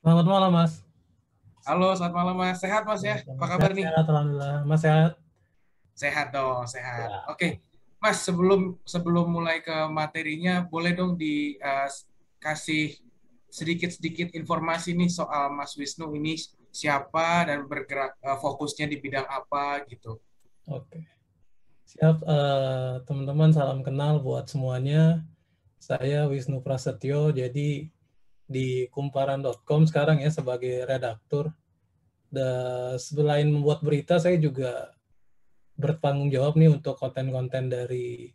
Selamat malam, Mas. Halo, selamat malam Mas. Sehat Mas ya? Selamat Apa malam. kabar nih? Sehat-sehat, alhamdulillah. Mas sehat? Sehat dong, sehat. Ya. Oke, Mas, sebelum sebelum mulai ke materinya, boleh dong dikasih sedikit-sedikit informasi nih soal Mas Wisnu ini siapa dan bergerak fokusnya di bidang apa gitu. Oke. Siap, teman-teman, salam kenal buat semuanya. Saya Wisnu Prasetyo, jadi di kumparan.com sekarang ya sebagai redaktur. Dan selain membuat berita, saya juga bertanggung jawab nih untuk konten-konten dari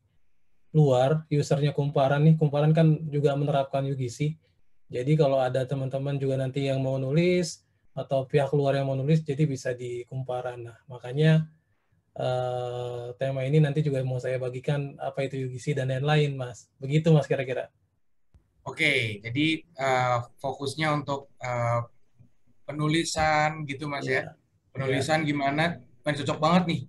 luar, usernya Kumparan nih. Kumparan kan juga menerapkan UGC. Jadi kalau ada teman-teman juga nanti yang mau nulis atau pihak luar yang mau nulis, jadi bisa di Kumparan. Nah, makanya tema ini nanti juga mau saya bagikan apa itu UGC dan lain-lain, Mas. Begitu, Mas, kira-kira. Oke, jadi fokusnya untuk penulisan gitu Mas ya. Iya, iya, Penulisan gimana? Kan cocok banget nih.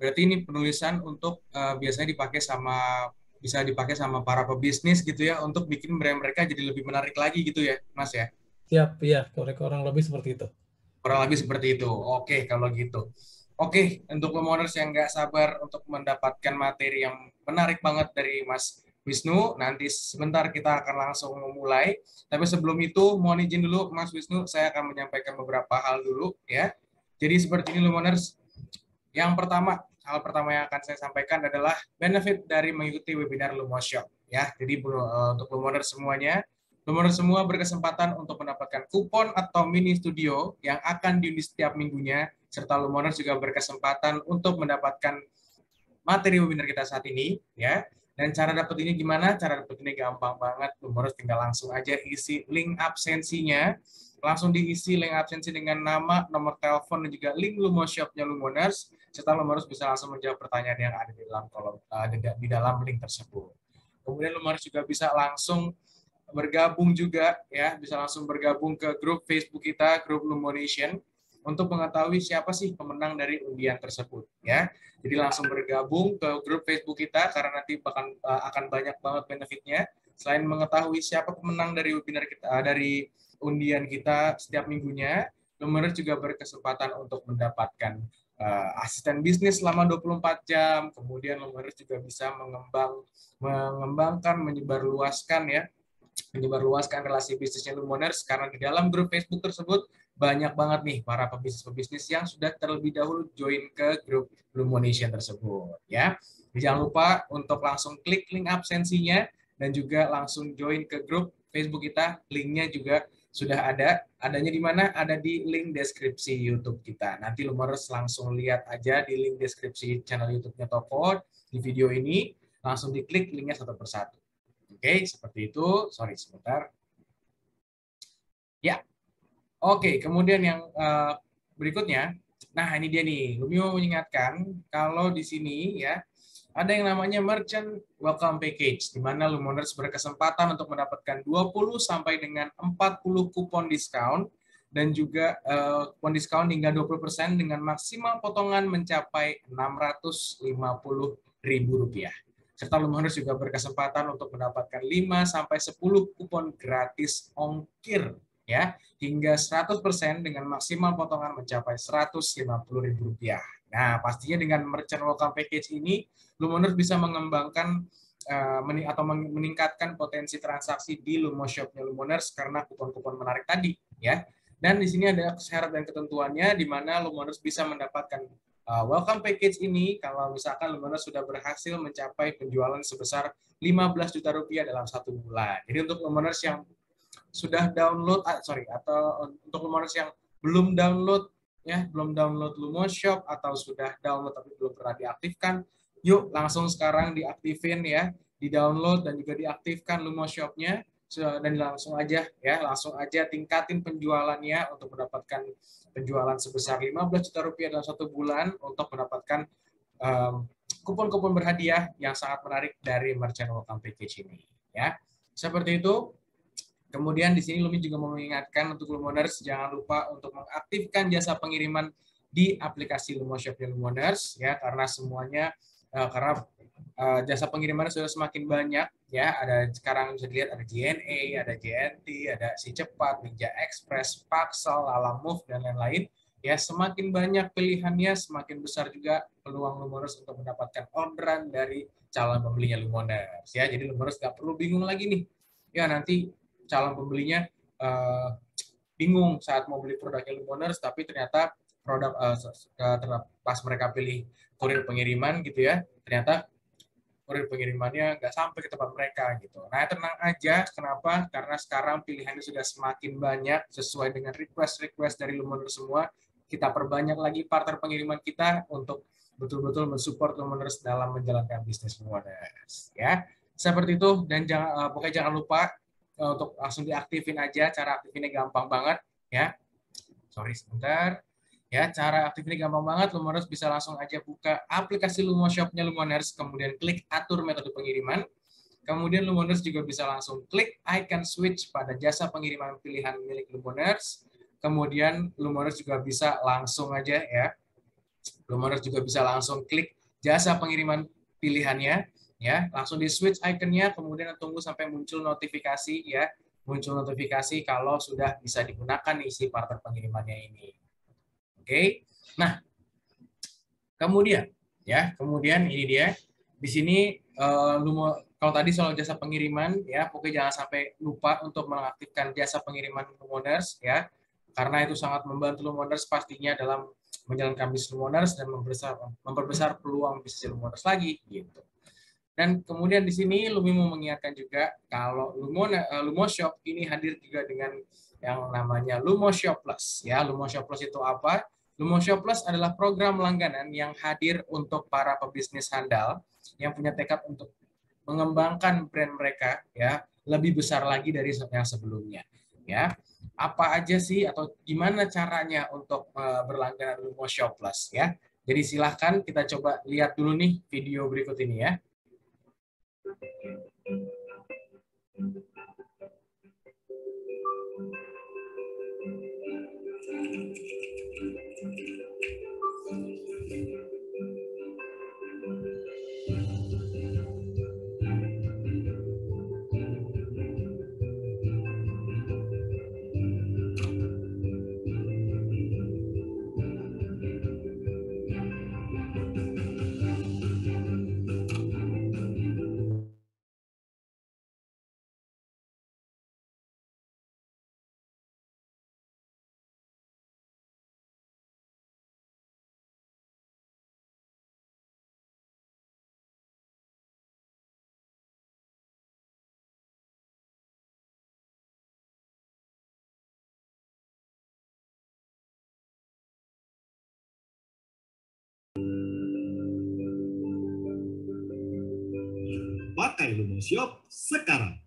Berarti ini penulisan untuk biasanya bisa dipakai sama para pebisnis gitu ya untuk bikin brand mereka jadi lebih menarik lagi gitu ya, Mas ya. siap, iya, kurang lebih seperti itu. Kurang lebih seperti itu. Oke, kalau gitu. Oke, untuk pemodders yang nggak sabar untuk mendapatkan materi yang menarik banget dari Mas Wisnu, nanti sebentar kita akan langsung memulai. Tapi sebelum itu, mohon izin dulu Mas Wisnu, saya akan menyampaikan beberapa hal dulu ya. Jadi seperti ini Lumoners, yang pertama, hal pertama yang akan saya sampaikan adalah benefit dari mengikuti webinar Lumoshop. Ya, jadi untuk Lumoner semuanya, Lumoner semua berkesempatan untuk mendapatkan kupon atau mini studio yang akan diundi setiap minggunya, serta Lumoner juga berkesempatan untuk mendapatkan materi webinar kita saat ini. Ya, dan cara dapat ini gimana? Cara dapat ini gampang banget. Lumoners tinggal langsung aja isi link absensinya, langsung diisi link absensi dengan nama, nomor telepon, dan juga link Lumoshop-nya Lumoners, serta Lumoners bisa langsung menjawab pertanyaan yang ada di dalam kolom di dalam link tersebut. Kemudian Lumoners juga bisa langsung bergabung juga ya, bisa langsung bergabung ke grup Facebook kita, grup Lumonation, untuk mengetahui siapa sih pemenang dari undian tersebut ya. Jadi langsung bergabung ke grup Facebook kita karena nanti akan banyak banget benefitnya. Selain mengetahui siapa pemenang dari webinar kita, dari undian kita setiap minggunya, Lumoners juga berkesempatan untuk mendapatkan asisten bisnis selama 24 jam. Kemudian Lumoners juga bisa mengembangkan, menyebarluaskan relasi bisnisnya Lumoners karena di dalam grup Facebook tersebut banyak banget nih para pebisnis-pebisnis yang sudah terlebih dahulu join ke grup Lumonation tersebut ya. Jadi jangan lupa untuk langsung klik link absensinya dan juga langsung join ke grup Facebook kita. Linknya juga sudah ada. Adanya di mana? Ada di link deskripsi YouTube kita. Nanti Lumoners langsung lihat aja di link deskripsi channel YouTube-nya Toko di video ini. Langsung diklik linknya satu persatu. Oke, seperti itu. Sorry, sebentar. Ya, oke. Kemudian yang berikutnya, nah ini dia nih. Lumio mengingatkan kalau di sini ya ada yang namanya merchant welcome package, di mana Lumoners berkesempatan untuk mendapatkan 20 sampai dengan 40 kupon diskon dan juga kupon diskon hingga 20% dengan maksimal potongan mencapai Rp650.000. Serta Lumoners juga berkesempatan untuk mendapatkan 5 sampai 10 kupon gratis ongkir ya hingga 100% dengan maksimal potongan mencapai Rp150.000. Nah, pastinya dengan merchant welcome package ini, Lumoners bisa mengembangkan atau meningkatkan potensi transaksi di Lumoshop-nya Lumoners karena kupon-kupon menarik tadi ya. Dan di sini ada syarat dan ketentuannya di mana Lumoners bisa mendapatkan welcome package ini kalau misalkan Lumoners sudah berhasil mencapai penjualan sebesar 15 juta rupiah dalam 1 bulan. Jadi untuk Lumoners yang sudah download atau untuk Lumoners yang belum download ya, belum download Lumoshop atau sudah download tapi belum pernah diaktifkan, yuk langsung sekarang diaktifin ya, di-download dan juga diaktifkan Lumoshop-nya dan langsung aja tingkatin penjualannya untuk mendapatkan penjualan sebesar 15 juta rupiah dalam 1 bulan untuk mendapatkan kupon-kupon berhadiah yang sangat menarik dari merchant welcome package ini ya. Seperti itu. Kemudian di sini Lumi juga mengingatkan untuk Lumoners jangan lupa untuk mengaktifkan jasa pengiriman di aplikasi Lumoshop Lumoners ya karena semuanya karena jasa pengiriman sudah semakin banyak ya, ada sekarang bisa dilihat ada JNE, ada JNT, ada Si Cepat, Ninja Express, Paxel, Lalamove, dan lain-lain. Ya, semakin banyak pilihannya, semakin besar juga peluang Lumoners untuk mendapatkan orderan dari calon pembelinya Lumoners. Ya, jadi Lumoners nggak perlu bingung lagi nih. Ya, nanti calon pembelinya bingung saat mau beli produknya Lumoners, tapi ternyata produk pas mereka pilih kurir pengiriman gitu ya, ternyata kurir pengirimannya nggak sampai ke tempat mereka gitu. Nah, tenang aja, kenapa? Karena sekarang pilihannya sudah semakin banyak sesuai dengan request-request dari Lumoners semua. Kita perbanyak lagi partner pengiriman kita untuk betul-betul mensupport Lumoners dalam menjalankan bisnis Lumoners. Ya, seperti itu. Dan pokoknya jangan lupa untuk langsung diaktifin aja. Cara aktifinnya gampang banget ya. Sorry sebentar. Ya, cara aktifnya gampang banget. Lumoners bisa langsung aja buka aplikasi Lumo Shop-nya Lumoners, kemudian klik atur metode pengiriman. Kemudian Lumoners juga bisa langsung klik icon switch pada jasa pengiriman pilihan milik Lumoners. Kemudian Lumoners juga bisa langsung aja ya. Lumoners juga bisa langsung klik jasa pengiriman pilihannya ya, langsung di switch iconnya, kemudian tunggu sampai muncul notifikasi ya. Muncul notifikasi kalau sudah bisa digunakan nih si partner pengirimannya ini. Oke, nah kemudian ini dia di sini kalau tadi soal jasa pengiriman ya, pokoknya jangan sampai lupa untuk mengaktifkan jasa pengiriman Lumoners ya, karena itu sangat membantu Lumoners pastinya dalam menjalankan bisnis Lumoners dan memperbesar peluang bisnis Lumoners lagi gitu. Dan kemudian di sini Lumi mau mengingatkan juga kalau Lumo Shop ini hadir juga dengan yang namanya Lumo Shop Plus ya. Lumo Shop Plus itu apa? Lumo Shop Plus adalah program langganan yang hadir untuk para pebisnis handal yang punya tekad untuk mengembangkan brand mereka ya lebih besar lagi dari yang sebelumnya ya. Apa aja sih atau gimana caranya untuk berlangganan Lumo Shop Plus ya. Jadi silahkan kita coba lihat dulu nih video berikut ini ya. Pakai Lumo Shop sekarang.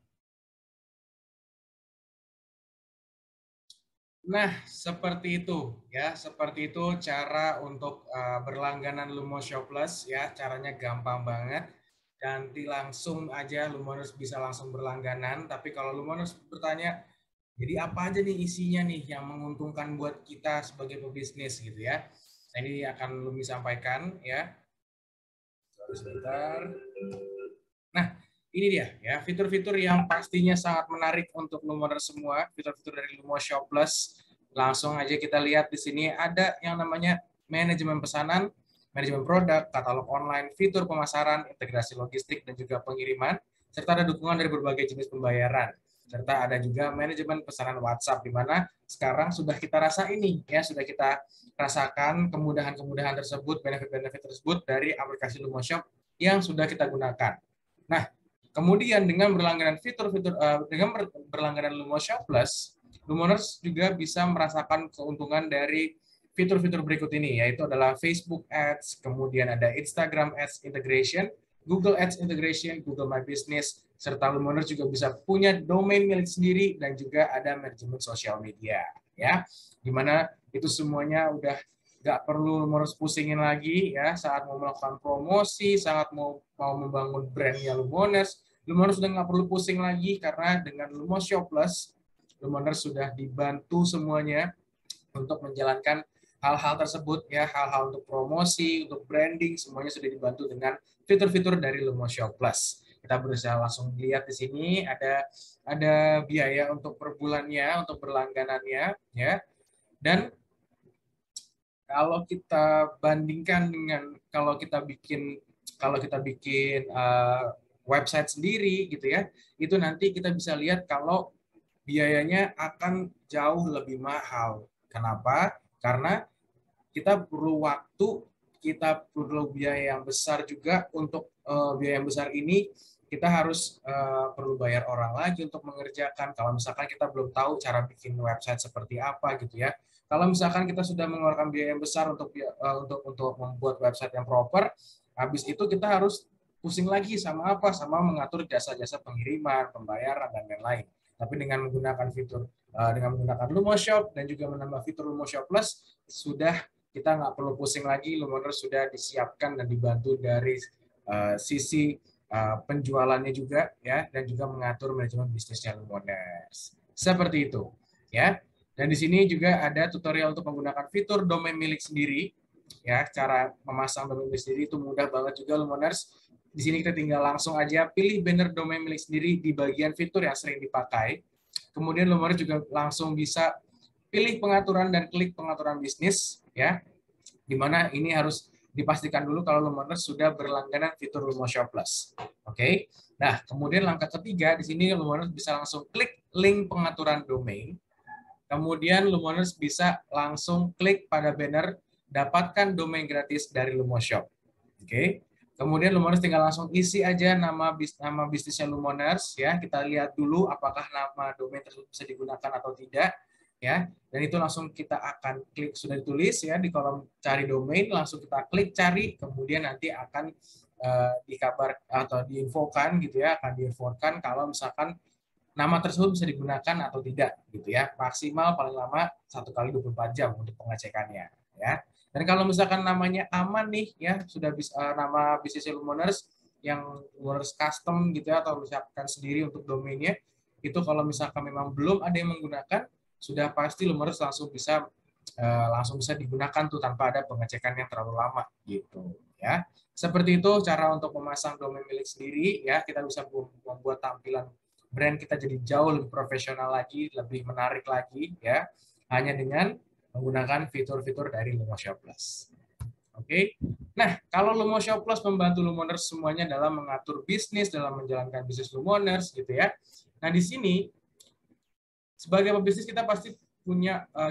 Nah, seperti itu ya, seperti itu cara untuk berlangganan Lumo Shop Plus ya, caranya gampang banget. Nanti langsung aja Lumoners bisa langsung berlangganan, tapi kalau Lumoners bertanya, jadi apa aja nih isinya nih yang menguntungkan buat kita sebagai pebisnis gitu ya. Nah, ini akan Lumi sampaikan ya. Sebentar. Nah, ini dia ya, fitur-fitur yang pastinya sangat menarik untuk Lumoners semua, fitur-fitur dari Lumo Shop Plus. Langsung aja kita lihat di sini ada yang namanya manajemen pesanan, manajemen produk, katalog online, fitur pemasaran, integrasi logistik dan juga pengiriman, serta ada dukungan dari berbagai jenis pembayaran. Serta ada juga manajemen pesanan WhatsApp di mana sekarang sudah kita rasa ini ya, sudah kita rasakan kemudahan-kemudahan tersebut, benefit-benefit tersebut dari aplikasi Lumo Shop yang sudah kita gunakan. Nah, kemudian dengan berlangganan fitur-fitur dengan berlangganan Lumo Shop Plus, Lumoners juga bisa merasakan keuntungan dari fitur-fitur berikut ini, yaitu adalah Facebook Ads, kemudian ada Instagram Ads Integration, Google Ads Integration, Google My Business, serta Lumoners juga bisa punya domain milik sendiri dan juga ada manajemen sosial media, ya, dimana itu semuanya udah nggak perlu Lumoners pusingin lagi ya saat mau melakukan promosi, saat mau membangun brandnya Lumoners sudah nggak perlu pusing lagi karena dengan Lumo Shop Plus, Lumoners sudah dibantu semuanya untuk menjalankan hal-hal tersebut ya, hal-hal untuk promosi, untuk branding, semuanya sudah dibantu dengan fitur-fitur dari Lumo Shop Plus. Kita berusaha langsung lihat di sini ada biaya untuk per bulannya, untuk berlangganannya, ya. Dan kalau kita bandingkan dengan kalau kita bikin website sendiri gitu ya, itu nanti kita bisa lihat kalau biayanya akan jauh lebih mahal. Kenapa? Karena kita perlu waktu, kita perlu biaya yang besar juga. Untuk biaya yang besar ini kita harus perlu bayar orang lagi untuk mengerjakan. Kalau misalkan kita belum tahu cara bikin website seperti apa gitu ya. Kalau misalkan kita sudah mengeluarkan biaya yang besar untuk membuat website yang proper, habis itu kita harus pusing lagi sama mengatur jasa-jasa pengiriman, pembayaran dan lain-lain. Tapi dengan menggunakan Lumoshop dan juga menambah fitur Lumoshop Plus, sudah kita nggak perlu pusing lagi. Lumoners sudah disiapkan dan dibantu dari sisi penjualannya juga ya, dan juga mengatur manajemen bisnisnya Lumoners. Seperti itu ya. Dan di sini juga ada tutorial untuk menggunakan fitur domain milik sendiri ya. Cara memasang domain milik sendiri itu mudah banget juga Lumoners. Di sini kita tinggal langsung aja pilih banner domain milik sendiri di bagian fitur yang sering dipakai. Kemudian Lumoners juga langsung bisa pilih pengaturan dan klik pengaturan bisnis ya. Dimana ini harus dipastikan dulu kalau Lumoners sudah berlangganan fitur Lumoshop Plus. Oke. Nah, kemudian langkah ketiga di sini Lumoners bisa langsung klik link pengaturan domain. Kemudian Lumoners bisa langsung klik pada banner dapatkan domain gratis dari Lumoshop. Oke. Kemudian Lumoners tinggal langsung isi aja nama bisnisnya Lumoners ya. Kita lihat dulu apakah nama domain tersebut bisa digunakan atau tidak ya. Dan itu langsung kita akan klik, sudah ditulis ya di kolom cari domain, langsung kita klik cari, kemudian nanti akan dikabar atau diinfokan gitu ya, akan diinfokan kalau misalkan nama tersebut bisa digunakan atau tidak gitu ya. Maksimal paling lama 1 kali 24 jam untuk pengecekannya ya. Dan kalau misalkan namanya aman nih ya, sudah bisa nama bisnis Lumoners yang Lumoners custom gitu ya, atau siapkan sendiri untuk domainnya, itu kalau misalkan memang belum ada yang menggunakan, sudah pasti Lumoners langsung bisa digunakan tuh tanpa ada pengecekan yang terlalu lama gitu ya. Seperti itu cara untuk memasang domain milik sendiri ya. Kita bisa membuat tampilan brand kita jadi jauh lebih profesional lagi, lebih menarik lagi ya, hanya dengan menggunakan fitur-fitur dari Lumoshop Plus. Oke. Nah, kalau Lumoshop Plus membantu Lumoners semuanya dalam mengatur bisnis, dalam menjalankan bisnis Lumoners gitu ya. Nah, di sini sebagai pebisnis kita pasti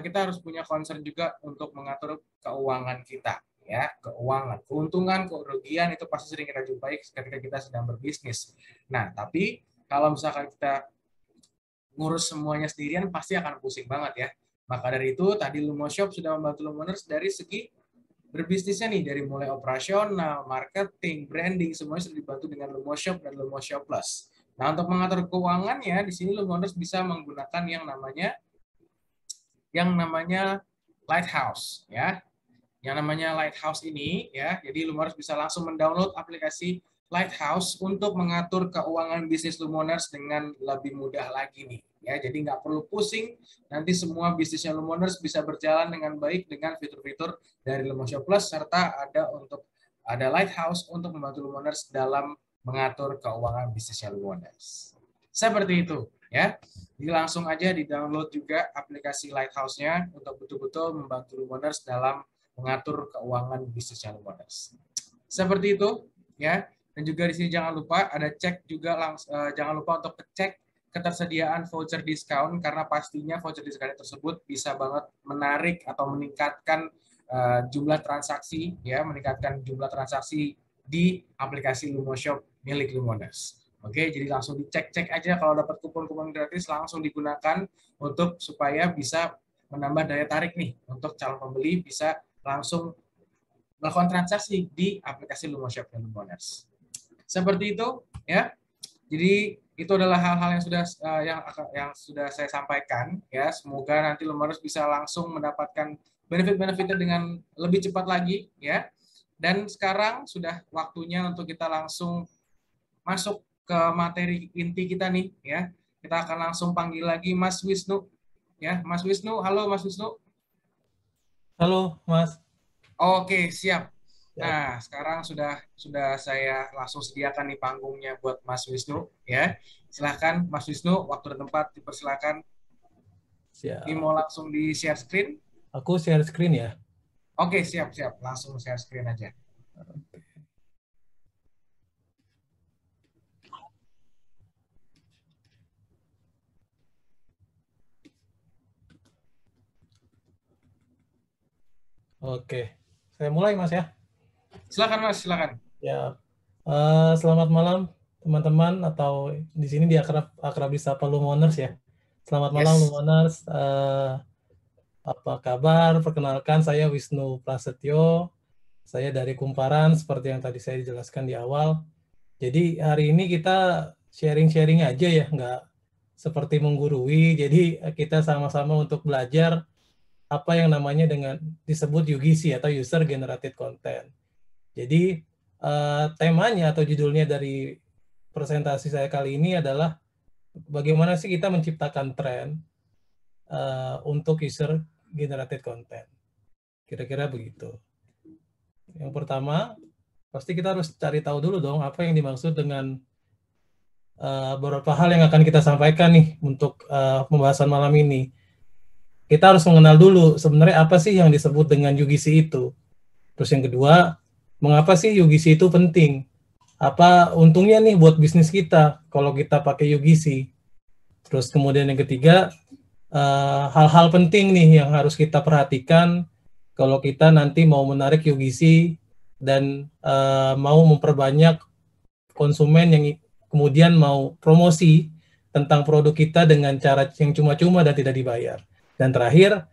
kita harus punya concern juga untuk mengatur keuangan kita ya, keuangan, keuntungan, kerugian itu pasti sering kita jumpai ketika kita sedang berbisnis. Nah, tapi kalau misalkan kita ngurus semuanya sendirian pasti akan pusing banget ya. Maka dari itu tadi Lumoshop sudah membantu Lumoners dari segi berbisnisnya nih, dari mulai operasional, marketing, branding, semuanya sudah dibantu dengan Lumoshop dan Lumoshop Plus. Nah, untuk mengatur keuangannya di sini Lumoners bisa menggunakan yang namanya Lighthouse ya. Yang namanya Lighthouse ini ya. Jadi Lumoners bisa langsung mendownload aplikasi Lighthouse untuk mengatur keuangan bisnis Lumoners dengan lebih mudah lagi nih ya. Jadi nggak perlu pusing, nanti semua bisnisnya Lumoners bisa berjalan dengan baik dengan fitur-fitur dari Lumoshop Plus, serta ada Lighthouse untuk membantu Lumoners dalam mengatur keuangan bisnisnya Lumoners. Seperti itu ya. Jadi langsung aja di-download juga aplikasi Lighthouse-nya untuk betul-betul membantu Lumoners dalam mengatur keuangan bisnisnya Lumoners. Seperti itu ya. Dan juga di sini jangan lupa jangan lupa untuk cek ketersediaan voucher diskon, karena pastinya voucher diskon tersebut bisa banget menarik atau meningkatkan jumlah transaksi ya, meningkatkan jumlah transaksi di aplikasi Lumoshop milik Lumoners. Oke, jadi langsung dicek aja, kalau dapat kupon-kupon gratis langsung digunakan untuk supaya bisa menambah daya tarik nih untuk calon pembeli bisa langsung melakukan transaksi di aplikasi Lumoshop dan Lumoners. Seperti itu ya. Jadi itu adalah hal-hal yang sudah saya sampaikan ya. Semoga nanti Lumoners bisa langsung mendapatkan benefit-benefitnya dengan lebih cepat lagi ya. Dan sekarang sudah waktunya untuk kita langsung masuk ke materi inti kita nih ya. Kita akan langsung panggil lagi Mas Wisnu ya. Mas Wisnu, halo Mas Wisnu. Halo Mas. Oke, siap. Nah, sekarang sudah saya langsung sediakan nih panggungnya buat Mas Wisnu ya. Silahkan Mas Wisnu, waktu dan tempat dipersilakan. Siap. Ini mau langsung di share screen? Aku share screen ya. Oke, siap. Langsung share screen aja. Oke, saya mulai Mas ya. Silakan Mas, silakan. Ya, selamat malam teman-teman, atau di sini akrab disapa Lumoners ya. Selamat malam Lumoners. Apa kabar? Perkenalkan, saya Wisnu Prasetyo. Saya dari Kumparan, seperti yang tadi saya dijelaskan di awal. Jadi hari ini kita sharing-sharing aja ya, nggak seperti menggurui. Jadi kita sama-sama untuk belajar apa yang namanya dengan disebut UGC atau User Generated Content. Jadi temanya atau judulnya dari presentasi saya kali ini adalah bagaimana sih kita menciptakan tren untuk user generated content. Kira-kira begitu. Yang pertama, pasti kita harus cari tahu dulu dong apa yang dimaksud dengan beberapa hal yang akan kita sampaikan nih untuk pembahasan malam ini. Kita harus mengenal dulu sebenarnya apa sih yang disebut dengan UGC itu. Terus yang kedua, mengapa sih UGC itu penting? Apa untungnya nih buat bisnis kita kalau kita pakai UGC? Terus kemudian yang ketiga, hal-hal penting nih yang harus kita perhatikan kalau kita nanti mau menarik UGC dan mau memperbanyak konsumen yang kemudian mau promosi tentang produk kita dengan cara yang cuma-cuma dan tidak dibayar. Dan terakhir,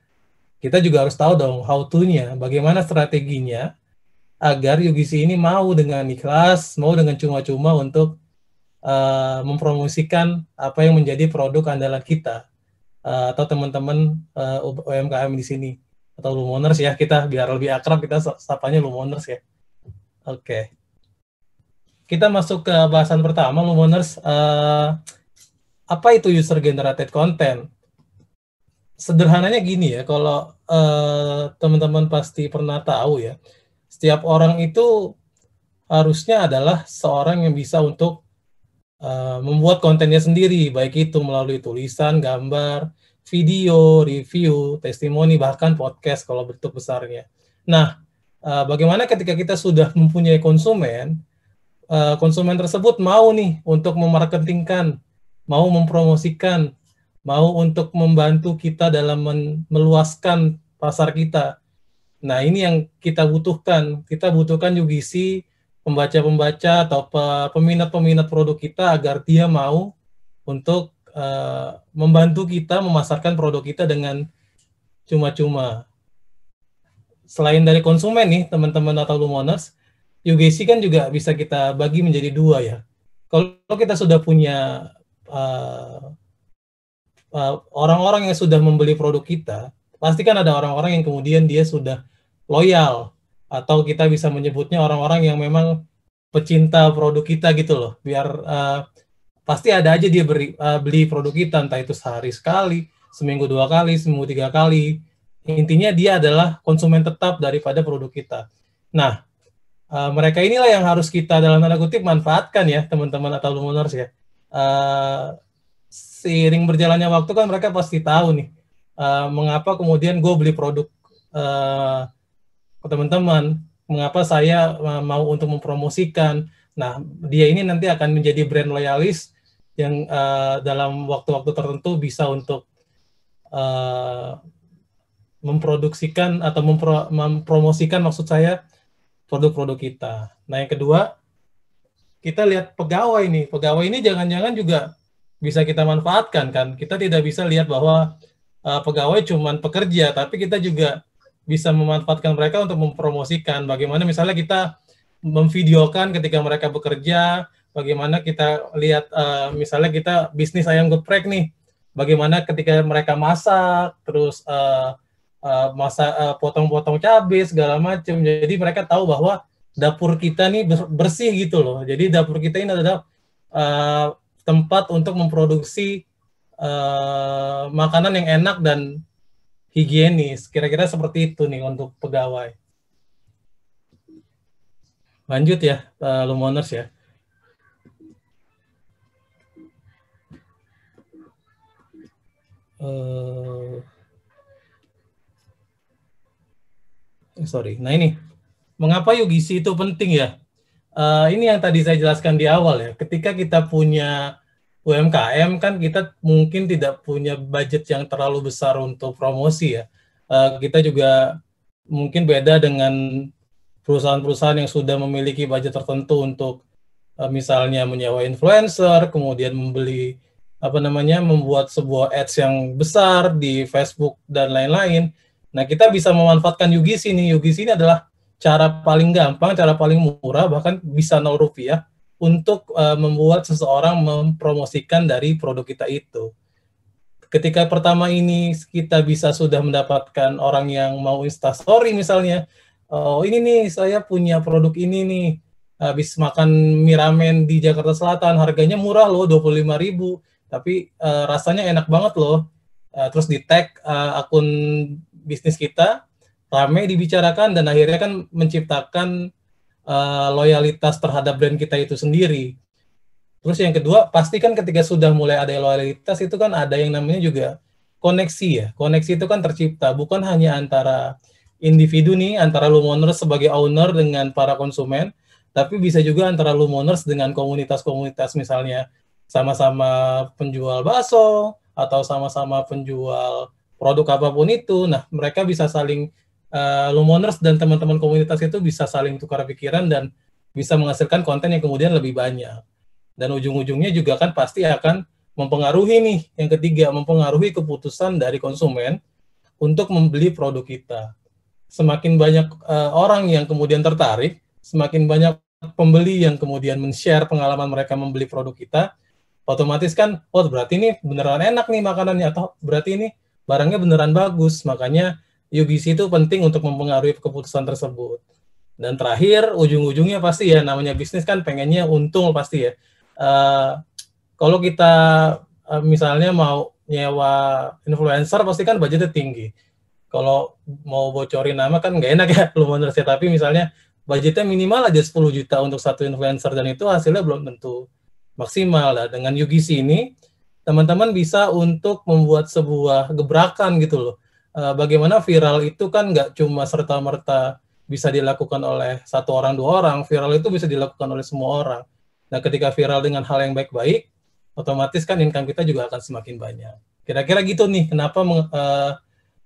kita juga harus tahu dong how to-nya, bagaimana strateginya agar UGC ini mau dengan ikhlas, mau dengan cuma-cuma untuk mempromosikan apa yang menjadi produk andalan kita atau teman-teman UMKM di sini atau Lumoners ya, kita biar lebih akrab kita sapanya Lumoners ya. Oke. Kita masuk ke bahasan pertama Lumoners. Apa itu user generated content? Sederhananya gini ya, kalau teman-teman pasti pernah tahu ya, setiap orang itu harusnya adalah seorang yang bisa untuk membuat kontennya sendiri, baik itu melalui tulisan, gambar, video, review, testimoni, bahkan podcast kalau bentuk besarnya. Nah, bagaimana ketika kita sudah mempunyai konsumen, konsumen tersebut mau nih untuk memarketingkan, mau mempromosikan, mau untuk membantu kita dalam meluaskan pasar kita. Nah, ini yang kita butuhkan. Kita butuhkan UGC, pembaca-pembaca atau peminat-peminat produk kita agar dia mau untuk membantu kita memasarkan produk kita dengan cuma-cuma. Selain dari konsumen nih, teman-teman atau Lumoners, UGC kan juga bisa kita bagi menjadi dua ya. Kalau kita sudah punya orang-orang yang sudah membeli produk kita, pasti kan ada orang-orang yang kemudian dia sudah loyal, atau kita bisa menyebutnya orang-orang yang memang pecinta produk kita gitu loh, biar pasti ada aja dia beli produk kita, entah itu sehari sekali, seminggu 2 kali, seminggu 3 kali, intinya dia adalah konsumen tetap daripada produk kita. Nah, mereka inilah yang harus kita dalam tanda kutip manfaatkan ya teman-teman atau Lumoners ya. Seiring berjalannya waktu kan mereka pasti tahu nih mengapa kemudian gue beli produk ke teman-teman, mengapa saya mau untuk mempromosikan. Nah, dia ini nanti akan menjadi brand loyalis yang dalam waktu-waktu tertentu bisa untuk memproduksikan atau mempromosikan maksud saya produk-produk kita. Nah, yang kedua, kita lihat pegawai nih. Pegawai ini jangan-jangan juga bisa kita manfaatkan kan. Kita tidak bisa lihat bahwa pegawai cuma pekerja, tapi kita juga bisa memanfaatkan mereka untuk mempromosikan. Bagaimana misalnya kita memvideokan ketika mereka bekerja, bagaimana kita lihat misalnya kita bisnis ayam geprek nih, bagaimana ketika mereka masak, terus potong-potong cabai segala macam. Jadi mereka tahu bahwa dapur kita nih bersih gitu loh. Jadi dapur kita ini adalah tempat untuk memproduksi makanan yang enak dan higienis. Kira-kira seperti itu nih untuk pegawai. Lanjut ya, Lumoners ya. Sorry. Nah ini, mengapa UGC itu penting ya? Ini yang tadi saya jelaskan di awal ya. Ketika kita punya UMKM kan kita mungkin tidak punya budget yang terlalu besar untuk promosi ya. Kita juga mungkin beda dengan perusahaan-perusahaan yang sudah memiliki budget tertentu untuk misalnya menyewa influencer, kemudian membeli membuat sebuah ads yang besar di Facebook dan lain-lain. Nah, kita bisa memanfaatkan UGC nih. UGC ini adalah cara paling gampang, cara paling murah, bahkan bisa Rp0 untuk membuat seseorang mempromosikan dari produk kita itu. Ketika pertama ini kita bisa sudah mendapatkan orang yang mau instastory misalnya, oh ini nih saya punya produk ini nih, habis makan mie ramen di Jakarta Selatan, harganya murah loh, 25.000, tapi rasanya enak banget loh. Terus di tag akun bisnis kita, ramai dibicarakan, dan akhirnya kan menciptakan loyalitas terhadap brand kita itu sendiri. Terus yang kedua, pasti kan ketika sudah mulai ada loyalitas, itu kan ada yang namanya juga koneksi ya. Koneksi itu kan tercipta, bukan hanya antara individu nih, antara Lumoners sebagai owner dengan para konsumen, tapi bisa juga antara Lumoners dengan komunitas-komunitas, misalnya sama-sama penjual bakso, atau sama-sama penjual produk apapun itu. Nah, mereka bisa saling, Lumoners dan teman-teman komunitas itu bisa saling tukar pikiran dan bisa menghasilkan konten yang kemudian lebih banyak. Dan ujung-ujungnya juga kan pasti akan mempengaruhi nih, yang ketiga, mempengaruhi keputusan dari konsumen untuk membeli produk kita. Semakin banyak orang yang kemudian tertarik, semakin banyak pembeli yang kemudian men-share pengalaman mereka membeli produk kita, otomatis kan, oh berarti ini beneran enak nih makanannya, atau berarti ini barangnya beneran bagus. Makanya UGC itu penting untuk mempengaruhi keputusan tersebut. Dan terakhir, ujung-ujungnya pasti ya, namanya bisnis kan pengennya untung pasti ya. Kalau kita misalnya mau nyewa influencer, pasti kan budgetnya tinggi. Kalau mau bocorin nama kan nggak enak ya, Lumoners ya. Tapi misalnya budgetnya minimal aja 10 juta untuk satu influencer, dan itu hasilnya belum tentu maksimal. Nah, dengan UGC ini, teman-teman bisa untuk membuat sebuah gebrakan gitu loh. Bagaimana viral itu kan nggak cuma serta-merta bisa dilakukan oleh satu orang, dua orang. Viral itu bisa dilakukan oleh semua orang. Nah, ketika viral dengan hal yang baik-baik, otomatis kan income kita juga akan semakin banyak. Kira-kira gitu nih, kenapa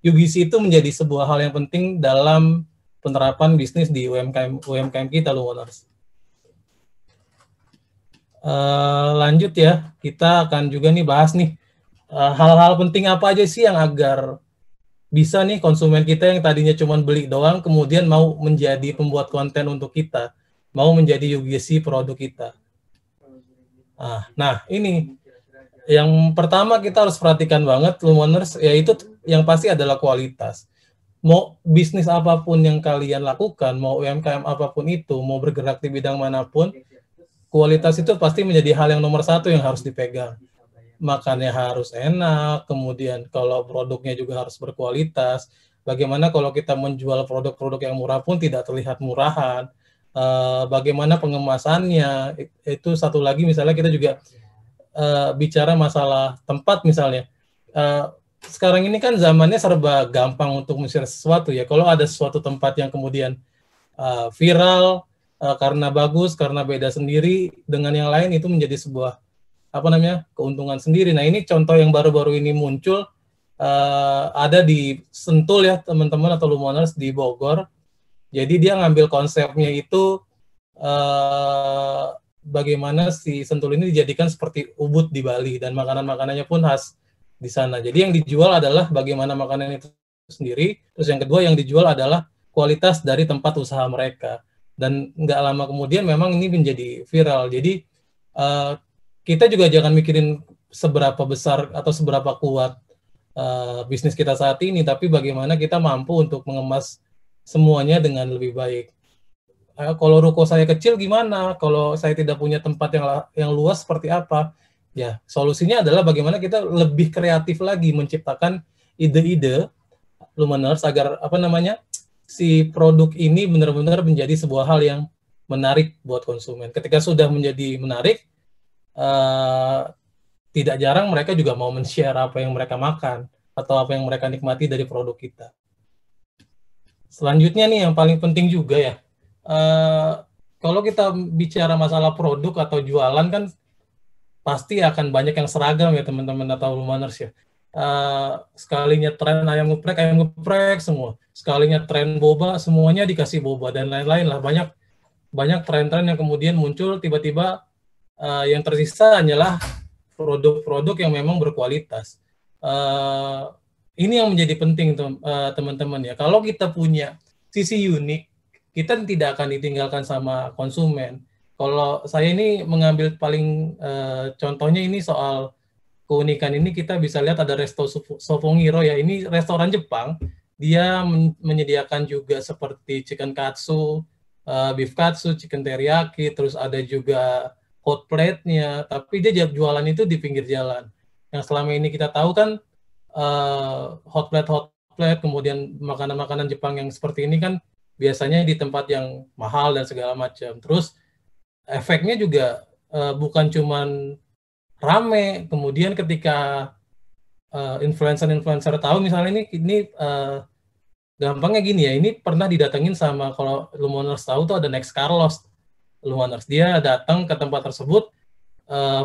UGC itu menjadi sebuah hal yang penting dalam penerapan bisnis di UMKM kita, Lumoners. Lanjut ya, kita akan juga nih bahas nih, hal-hal penting apa aja sih yang agar bisa nih konsumen kita yang tadinya cuma beli doang, kemudian mau menjadi pembuat konten untuk kita, mau menjadi UGC produk kita. Nah, ini yang pertama kita harus perhatikan banget, Lumoners, yaitu yang pasti adalah kualitas. Mau bisnis apapun yang kalian lakukan, mau UMKM apapun itu, mau bergerak di bidang manapun, kualitas itu pasti menjadi hal yang nomor satu yang harus dipegang. Makannya harus enak, kemudian kalau produknya juga harus berkualitas. Bagaimana kalau kita menjual produk-produk yang murah pun tidak terlihat murahan. Bagaimana pengemasannya, itu satu lagi. Misalnya kita juga bicara masalah tempat misalnya. Sekarang ini kan zamannya serba gampang untuk men-share sesuatu ya. Kalau ada suatu tempat yang kemudian viral karena bagus, karena beda sendiri dengan yang lain, itu menjadi sebuah keuntungan sendiri. Nah, ini contoh yang baru-baru ini muncul, ada di Sentul ya teman-teman, atau Lumoners di Bogor. Jadi dia ngambil konsepnya itu bagaimana si Sentul ini dijadikan seperti Ubud di Bali, dan makanan-makanannya pun khas di sana. Jadi yang dijual adalah bagaimana makanan itu sendiri, terus yang kedua yang dijual adalah kualitas dari tempat usaha mereka. Dan nggak lama kemudian memang ini menjadi viral. Jadi kita juga jangan mikirin seberapa besar atau seberapa kuat bisnis kita saat ini, tapi bagaimana kita mampu untuk mengemas semuanya dengan lebih baik. Kalau ruko saya kecil gimana? Kalau saya tidak punya tempat yang luas seperti apa? Ya, solusinya adalah bagaimana kita lebih kreatif lagi menciptakan ide-ide, Lumoners, agar si produk ini benar-benar menjadi sebuah hal yang menarik buat konsumen. Ketika sudah menjadi menarik, tidak jarang mereka juga mau men-share apa yang mereka makan atau apa yang mereka nikmati dari produk kita. Selanjutnya nih yang paling penting juga ya, kalau kita bicara masalah produk atau jualan kan pasti akan banyak yang seragam ya teman-teman atau lumaners ya. Sekalinya tren ayam geprek semua. Sekalinya tren boba, semuanya dikasih boba dan lain-lain lah. Banyak tren-tren yang kemudian muncul tiba-tiba, yang tersisa hanyalah produk-produk yang memang berkualitas. Ini yang menjadi penting teman-teman ya. Kalau kita punya sisi unik, kita tidak akan ditinggalkan sama konsumen. Kalau saya ini mengambil paling contohnya ini soal keunikan ini, kita bisa lihat ada Resto Sofongiro ya. Ini restoran Jepang. Dia menyediakan juga seperti chicken katsu, beef katsu, chicken teriyaki, terus ada juga hot plate-nya. Tapi dia jualan itu di pinggir jalan. Yang selama ini kita tahu kan hot plate, kemudian makanan-makanan Jepang yang seperti ini kan biasanya di tempat yang mahal dan segala macam. Terus efeknya juga bukan cuman rame, kemudian ketika influencer tahu misalnya ini gampangnya gini ya, ini pernah didatengin sama, kalau Lumoners tahu tuh ada Next Carlos Lumoners, dia datang ke tempat tersebut,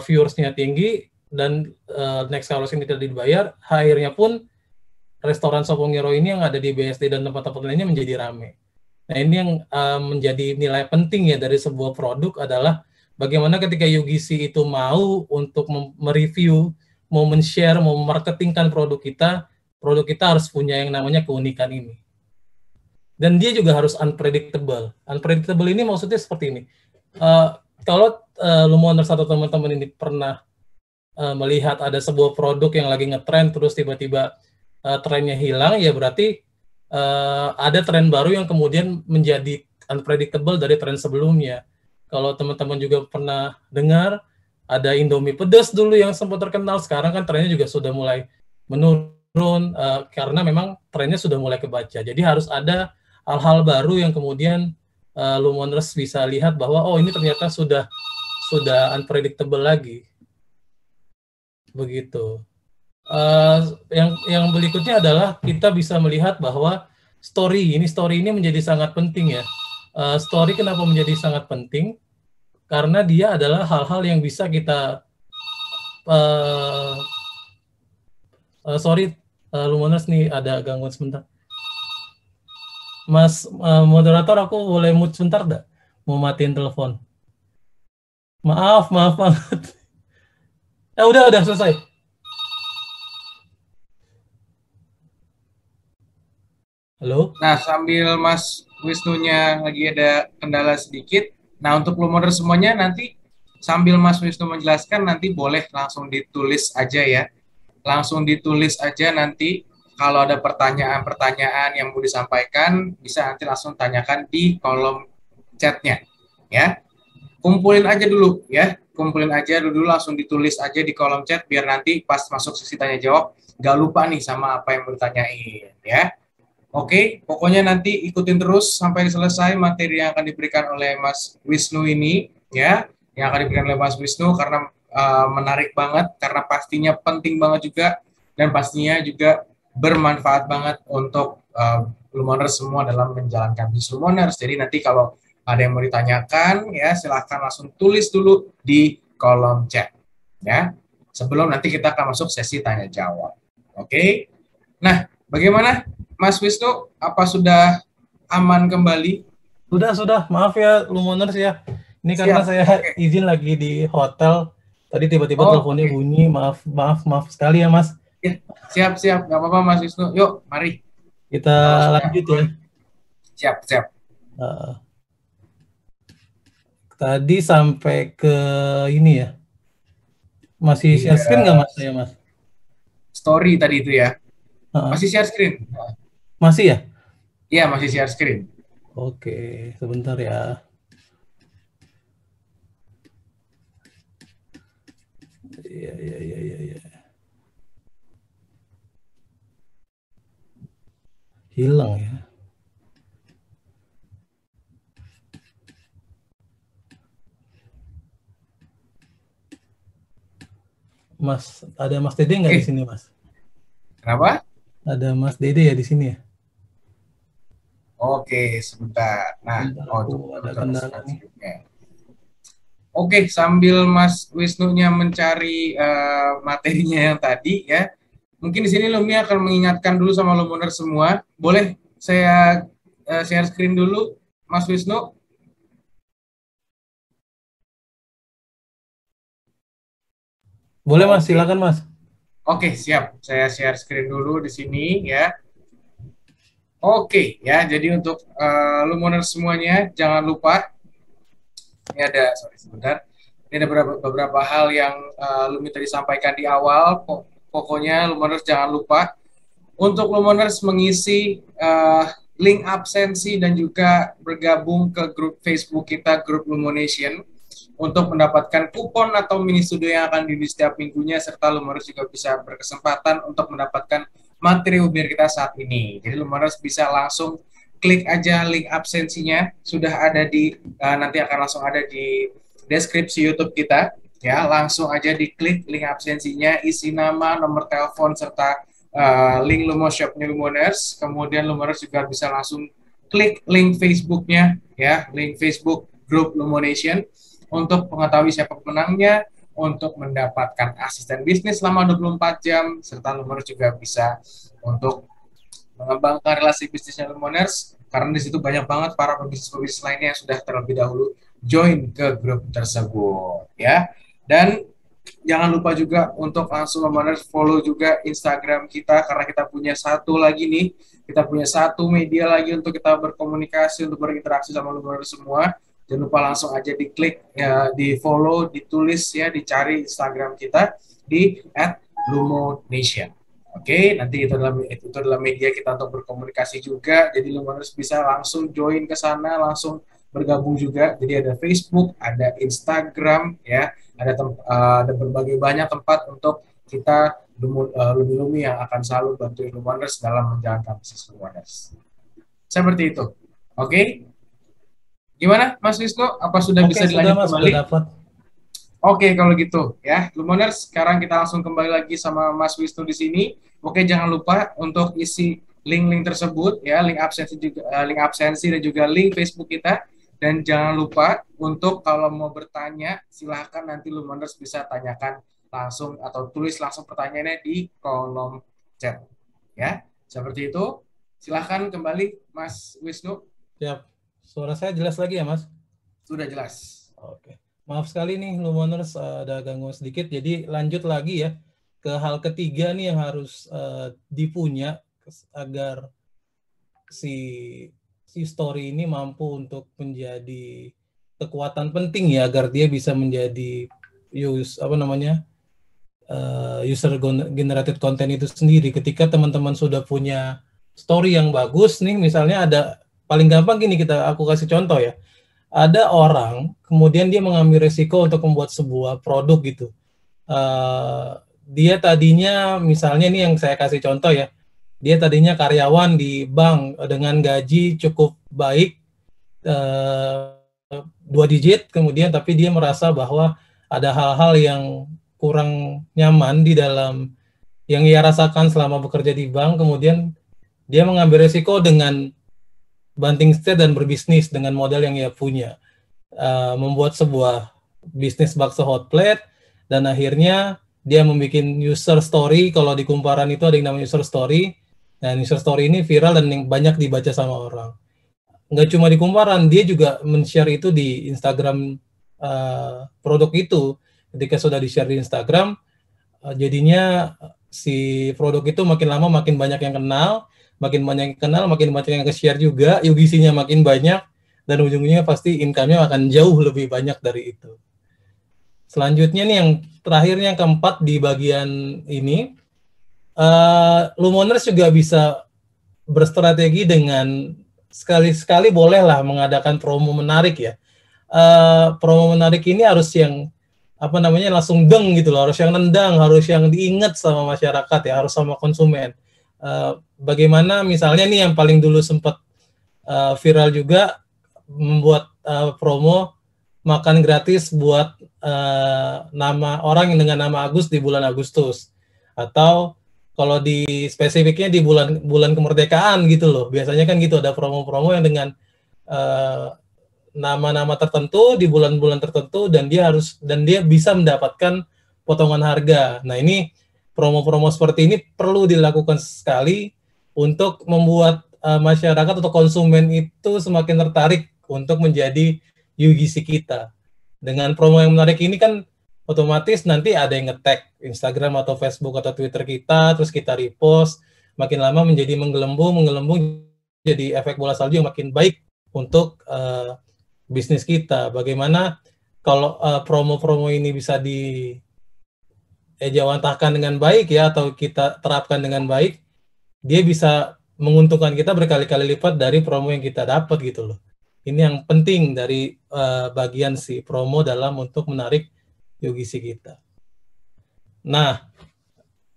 viewersnya tinggi dan Next Carlos ini tidak dibayar, akhirnya pun restoran Sopongiro ini yang ada di BSD dan tempat-tempat lainnya menjadi rame. Nah ini yang menjadi nilai penting ya dari sebuah produk adalah bagaimana ketika UGC itu mau untuk mereview, mau men-share, mau marketingkan produk kita harus punya yang namanya keunikan ini. Dan dia juga harus unpredictable. Unpredictable ini maksudnya seperti ini. Kalau Lumoners atau teman-teman ini pernah melihat ada sebuah produk yang lagi ngetrend terus tiba-tiba trennya hilang, ya berarti ada tren baru yang kemudian menjadi unpredictable dari tren sebelumnya. Kalau teman-teman juga pernah dengar, ada Indomie pedas dulu yang sempat terkenal, sekarang kan trennya juga sudah mulai menurun karena memang trennya sudah mulai kebaca. Jadi harus ada hal-hal baru yang kemudian Lumoners bisa lihat bahwa oh ini ternyata sudah unpredictable lagi. Begitu. Yang berikutnya adalah kita bisa melihat bahwa story ini menjadi sangat penting ya. Story kenapa menjadi sangat penting? Karena dia adalah hal-hal yang bisa kita sorry Lumoners nih ada gangguan sebentar. Mas moderator, aku boleh mute sebentar enggak? Mau matiin telepon. Maaf banget. Udah selesai. Halo? Nah, sambil Mas Wisnunya lagi ada kendala sedikit, nah untuk Lumoners semuanya nanti sambil Mas Wisnu menjelaskan nanti boleh langsung ditulis aja ya. Langsung ditulis aja nanti kalau ada pertanyaan-pertanyaan yang mau disampaikan, bisa nanti langsung tanyakan di kolom chatnya ya. Kumpulin aja dulu ya, kumpulin aja dulu langsung ditulis aja di kolom chat biar nanti pas masuk sesi tanya jawab gak lupa nih sama apa yang mau ditanyain ya. Oke, pokoknya nanti ikutin terus sampai selesai materi yang akan diberikan oleh Mas Wisnu ini, ya, yang akan diberikan oleh Mas Wisnu karena menarik banget, karena pastinya penting banget juga, dan pastinya juga bermanfaat banget untuk Lumoners semua dalam menjalankan bisnis Lumoners. Jadi nanti kalau ada yang mau ditanyakan, ya silahkan langsung tulis dulu di kolom chat, ya, sebelum nanti kita akan masuk sesi tanya jawab. Oke, nah bagaimana? Mas Wisnu, apa sudah aman kembali? Sudah. Maaf ya, Lumoners ya. Ini karena saya izin lagi di hotel. Tadi tiba-tiba teleponnya bunyi. Maaf sekali ya, Mas. Ya, siap. Nggak apa-apa, Mas Wisnu. Yuk, mari. Kita lanjut ya. Siap. Tadi sampai ke ini ya. Masih share screen nggak, Mas? Saya, Mas? Story tadi itu ya. Masih share screen? Masih ya? Iya, masih share screen. Oke, sebentar ya. Iya. Hilang ya. Mas Dede nggak di sini, Mas? Kenapa? Ada Mas Dede ya di sini ya? Oke, sebentar. Nah, Aku ada kendala nih. Oke, sambil Mas Wisnunya mencari materinya yang tadi ya, mungkin di sini Lumi akan mengingatkan dulu sama Lumoner semua. Boleh saya share screen dulu, Mas Wisnu? Boleh Mas, silakan Mas. Oke, siap. Saya share screen dulu di sini ya. Oke, ya. Jadi untuk Lumoner semuanya, jangan lupa ini ada, sorry sebentar. Ini ada beberapa hal yang Lumi tadi sampaikan di awal. Pokoknya Lumoners jangan lupa untuk Lumoners mengisi link absensi dan juga bergabung ke grup Facebook kita, grup Lumonation, untuk mendapatkan kupon atau mini studio yang akan di setiap minggunya, serta Lumoners juga bisa berkesempatan untuk mendapatkan materi webinar kita saat ini. Jadi Lumoners bisa langsung klik aja link absensinya, sudah ada di nanti akan langsung ada di deskripsi YouTube kita ya, langsung aja diklik link absensinya, isi nama, nomor telepon serta link Lumoshopnya Lumoners. Kemudian Lumoners juga bisa langsung klik link Facebooknya ya, link Facebook grup Lumonation untuk mengetahui siapa pemenangnya, untuk mendapatkan asisten bisnis selama 24 jam, serta Lumoners juga bisa untuk mengembangkan relasi bisnisnya Lumoners, karena di situ banyak banget para pebisnis lainnya yang sudah terlebih dahulu join ke grup tersebut ya. Dan jangan lupa juga untuk langsung Lumoners follow juga Instagram kita, karena kita punya satu lagi nih, kita punya satu media lagi untuk kita berkomunikasi, untuk berinteraksi sama Lumoners semua. Jangan lupa langsung aja diklik, ya, di follow, ditulis ya, dicari Instagram kita di @lumonation. Oke, nanti itu adalah media kita untuk berkomunikasi juga. Jadi Lumoners bisa langsung join ke sana, langsung bergabung juga. Jadi ada Facebook, ada Instagram, ya, ada berbagai banyak tempat untuk kita Lumi yang akan selalu bantuin Lumoners dalam menjalankan bisnis Lumoners. Seperti itu. Oke. Gimana, Mas Wisnu? Apa sudah bisa dilanjut kembali? Sudah dapat. Oke, kalau gitu ya, Lumoners, sekarang kita langsung kembali lagi sama Mas Wisnu di sini. Oke, jangan lupa untuk isi link-link tersebut ya, link absensi dan juga link Facebook kita. Dan jangan lupa untuk kalau mau bertanya, silahkan nanti Lumoners bisa tanyakan langsung atau tulis langsung pertanyaannya di kolom chat. Ya, seperti itu. Silahkan kembali, Mas Wisnu. Siap. Suara saya jelas lagi ya, Mas? Sudah jelas. Oke. Maaf sekali nih, Lumoners, ada gangguan sedikit. Jadi lanjut lagi ya ke hal ketiga nih yang harus dipunya agar si story ini mampu untuk menjadi kekuatan penting ya, agar dia bisa menjadi user generated content itu sendiri. Ketika teman-teman sudah punya story yang bagus nih, misalnya ada, paling gampang gini, aku kasih contoh ya. Ada orang, kemudian dia mengambil resiko untuk membuat sebuah produk gitu. Dia tadinya, misalnya ini yang saya kasih contoh ya, dia tadinya karyawan di bank dengan gaji cukup baik, 2 digit, kemudian tapi dia merasa bahwa ada hal-hal yang kurang nyaman di dalam yang ia rasakan selama bekerja di bank, kemudian dia mengambil resiko dengan banting setir dan berbisnis dengan modal yang ia punya, membuat sebuah bisnis bakso hot plate, dan akhirnya dia membuat user story. Kalau di Kumparan itu ada yang namanya user story, dan user story ini viral dan yang banyak dibaca sama orang. Nggak cuma di Kumparan, dia juga men-share itu di Instagram produk itu. Ketika sudah di-share di Instagram, jadinya si produk itu makin lama makin banyak yang kenal, makin banyak yang ke-share juga, UGC-nya makin banyak, dan ujungnya pasti income-nya akan jauh lebih banyak dari itu. Selanjutnya nih yang terakhirnya, yang keempat di bagian ini, Lumoners juga bisa berstrategi dengan sekali-sekali bolehlah mengadakan promo menarik ya. Promo menarik ini harus yang langsung deng gitu loh, harus yang nendang, harus yang diingat sama masyarakat ya, harus sama konsumen. Bagaimana misalnya nih yang paling dulu sempat viral juga, membuat promo makan gratis buat nama orang yang dengan nama Agus di bulan Agustus, atau kalau di spesifiknya di bulan kemerdekaan gitu loh. Biasanya kan gitu, ada promo-promo yang dengan nama-nama tertentu di bulan-bulan tertentu, dan dia bisa mendapatkan potongan harga. Nah, ini promo-promo seperti ini perlu dilakukan sekali untuk membuat masyarakat atau konsumen itu semakin tertarik untuk menjadi UGC kita. Dengan promo yang menarik ini kan otomatis nanti ada yang nge-tag Instagram atau Facebook atau Twitter kita, terus kita repost, makin lama menjadi menggelembung, jadi efek bola salju yang makin baik untuk bisnis kita. Bagaimana kalau promo-promo ini bisa dijawantahkan dengan baik ya, atau kita terapkan dengan baik, dia bisa menguntungkan kita berkali-kali lipat dari promo yang kita dapat gitu loh. Ini yang penting dari bagian si promo dalam untuk menarik UGC kita. Nah,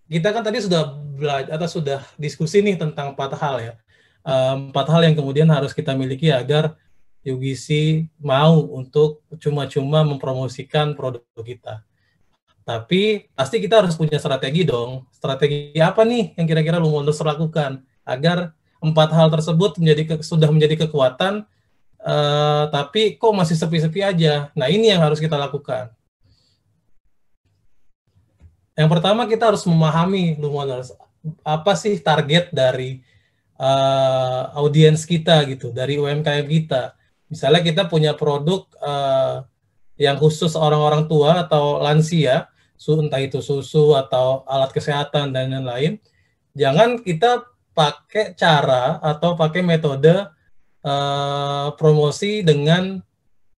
kita kan tadi sudah belajar atau sudah diskusi nih tentang 4 hal ya. 4 hal yang kemudian harus kita miliki agar UGC mau untuk cuma-cuma mempromosikan produk kita. Tapi pasti kita harus punya strategi dong. Strategi apa nih yang kira-kira Lumoners lakukan agar 4 hal tersebut sudah menjadi kekuatan, tapi kok masih sepi-sepi aja. Nah, ini yang harus kita lakukan. Yang pertama, kita harus memahami Lumoners, apa sih target dari audiens kita gitu, dari UMKM kita. Misalnya kita punya produk yang khusus orang-orang tua atau lansia, entah itu susu atau alat kesehatan dan lain-lain. Jangan kita pakai cara atau pakai metode promosi dengan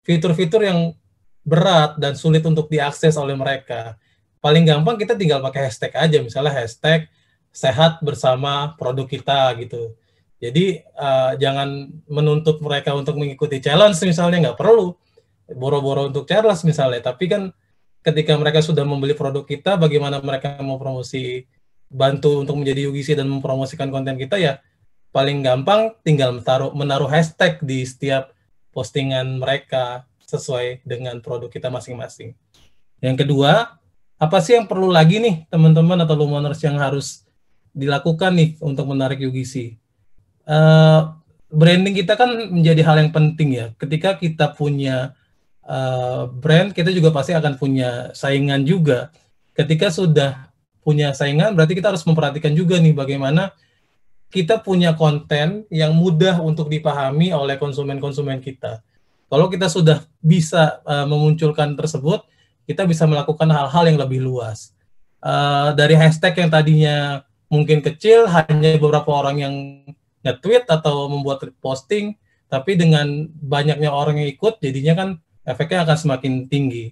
fitur-fitur yang berat dan sulit untuk diakses oleh mereka. Paling gampang kita tinggal pakai hashtag aja, misalnya hashtag sehat bersama produk kita gitu. Jadi jangan menuntut mereka untuk mengikuti challenge misalnya, nggak perlu boro-boro untuk challenge misalnya, tapi kan ketika mereka sudah membeli produk kita, bagaimana mereka mau promosi, bantu untuk menjadi UGC dan mempromosikan konten kita, ya paling gampang tinggal menaruh hashtag di setiap postingan mereka sesuai dengan produk kita masing-masing. Yang kedua, apa sih yang perlu lagi nih teman-teman atau Lumoners yang harus dilakukan nih untuk menarik UGC? Branding kita kan menjadi hal yang penting ya. Ketika kita punya brand, kita juga pasti akan punya saingan juga. Ketika sudah punya saingan, berarti kita harus memperhatikan juga nih bagaimana kita punya konten yang mudah untuk dipahami oleh konsumen-konsumen kita. Kalau kita sudah bisa memunculkan tersebut, kita bisa melakukan hal-hal yang lebih luas. Dari hashtag yang tadinya mungkin kecil, hanya beberapa orang yang nge-tweet atau membuat posting, tapi dengan banyaknya orang yang ikut, jadinya kan efeknya akan semakin tinggi.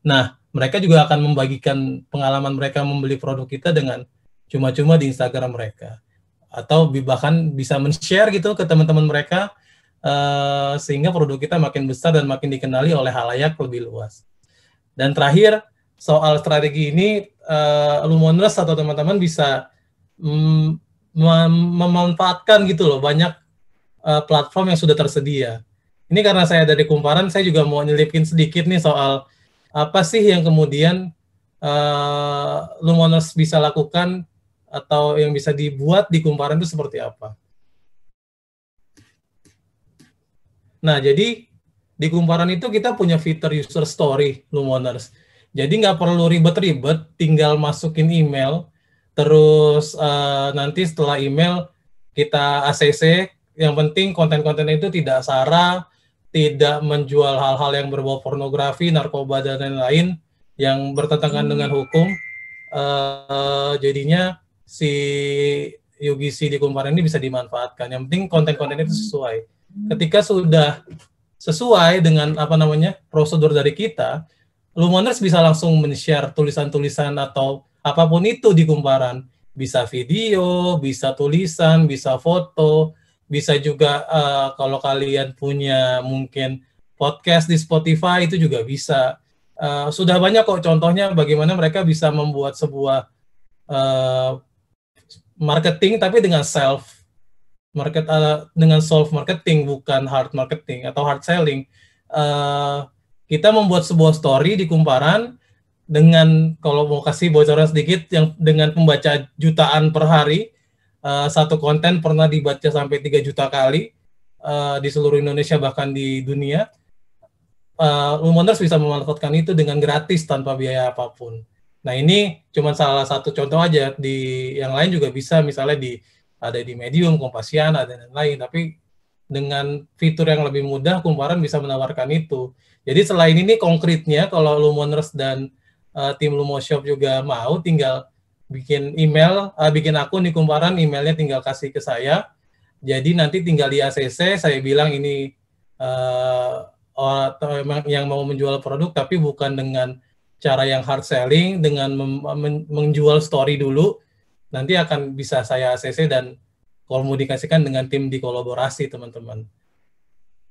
Nah, mereka juga akan membagikan pengalaman mereka membeli produk kita dengan cuma-cuma di Instagram mereka. Atau bahkan bisa men-share gitu ke teman-teman mereka, sehingga produk kita makin besar dan makin dikenali oleh halayak lebih luas. Dan terakhir, soal strategi ini, Lumoners atau teman-teman bisa memanfaatkan gitu loh, banyak platform yang sudah tersedia. Ini karena saya dari Kumparan, saya juga mau nyelipin sedikit nih soal apa sih yang kemudian Lumoners bisa lakukan atau yang bisa dibuat di Kumparan itu seperti apa. Nah, jadi di Kumparan itu kita punya fitur user story Lumoners. Jadi nggak perlu ribet-ribet, tinggal masukin email, terus nanti setelah email kita ACC, yang penting konten-konten itu tidak sara, tidak menjual hal-hal yang berbau pornografi, narkoba, dan lain-lain yang bertentangan dengan hukum. Jadinya si UGC di Kumparan ini bisa dimanfaatkan. Yang penting konten-konten itu sesuai. Ketika sudah sesuai dengan prosedur dari kita, Lumoners bisa langsung men-share tulisan-tulisan atau apapun itu di Kumparan. Bisa video, bisa tulisan, bisa foto, bisa juga kalau kalian punya mungkin podcast di Spotify itu juga bisa. Sudah banyak kok contohnya bagaimana mereka bisa membuat sebuah marketing tapi dengan dengan self marketing, bukan hard marketing atau hard selling. kita membuat sebuah story di Kumparan dengan, kalau mau kasih bocoran sedikit, yang dengan pembaca jutaan per hari, satu konten pernah dibaca sampai 3 juta kali di seluruh Indonesia bahkan di dunia. Lumoners bisa memanfaatkan itu dengan gratis tanpa biaya apapun. Nah, ini cuma salah satu contoh aja. Di yang lain juga bisa, misalnya ada di Medium, Kompasiana, dan lain-lain. Tapi dengan fitur yang lebih mudah, Kumparan bisa menawarkan itu. Jadi selain ini konkretnya, kalau Lumoners dan tim Lumoshop juga mau, tinggal bikin email, bikin akun di Kumparan, emailnya tinggal kasih ke saya. Jadi nanti tinggal di ACC, saya bilang ini atau yang mau menjual produk, tapi bukan dengan cara yang hard selling, dengan menjual story dulu, nanti akan bisa saya ACC dan komunikasikan dengan tim di kolaborasi, teman-teman.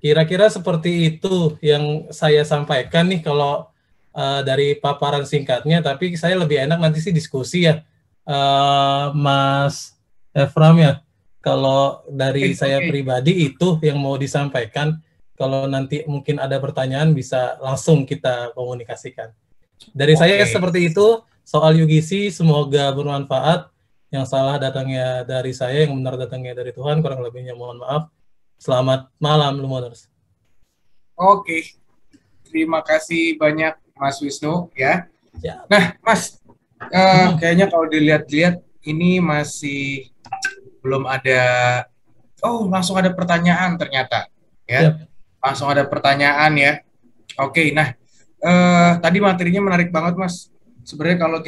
Kira-kira seperti itu yang saya sampaikan nih kalau dari paparan singkatnya, tapi saya lebih enak nanti sih diskusi ya, Mas Efram ya. Kalau dari saya pribadi itu yang mau disampaikan. Kalau nanti mungkin ada pertanyaan bisa langsung kita komunikasikan. Dari saya seperti itu, soal UGC semoga bermanfaat. Yang salah datangnya dari saya, yang benar datangnya dari Tuhan, kurang lebihnya mohon maaf. Selamat malam, Lumoners. Oke, terima kasih banyak Mas Wisnu ya. Nah, Mas, kayaknya kalau dilihat-lihat ini masih belum ada. Oh, langsung ada pertanyaan ternyata ya. Langsung ada pertanyaan ya. Oke, nah tadi materinya menarik banget Mas. Sebenarnya kalau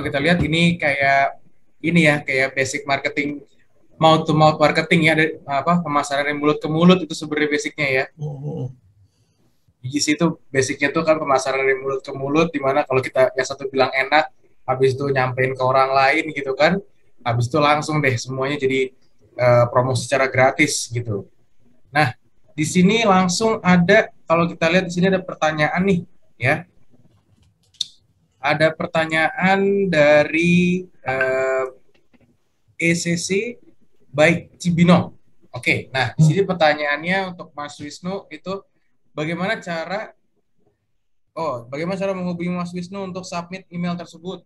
kita lihat ini kayak ini ya, kayak basic marketing, mouth to mouth marketing ya, pemasaran dari mulut ke mulut itu sebenarnya basicnya ya. UGC itu basicnya tuh kan pemasaran dari mulut ke mulut, dimana kalau kita yang satu bilang enak, habis itu nyampein ke orang lain gitu kan, habis itu langsung deh semuanya jadi promosi secara gratis gitu. Nah, di sini langsung ada, kalau kita lihat di sini ada pertanyaan nih, ya. Ada pertanyaan dari ECC by Cibino. Oke, nah di sini pertanyaannya untuk Mas Wisnu itu bagaimana cara menghubungi Mas Wisnu untuk submit email tersebut?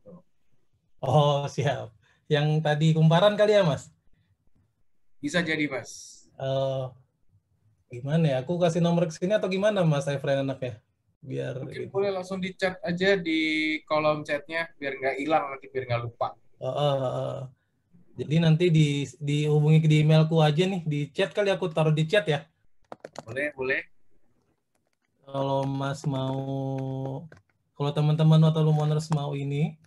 Oh, siap. Yang tadi Kumparan kali ya, Mas? Bisa jadi, Mas. Gimana ya? Aku kasih nomor ke sini atau gimana, Mas Efren anaknya? Biar mungkin boleh langsung di chat aja di kolom chatnya biar nggak hilang nanti, biar nggak lupa. Jadi nanti dihubungi di emailku aja nih, di chat kali, aku taruh di chat ya. Boleh. Kalau Mas mau, kalau teman-teman atau Lumoners mau ini,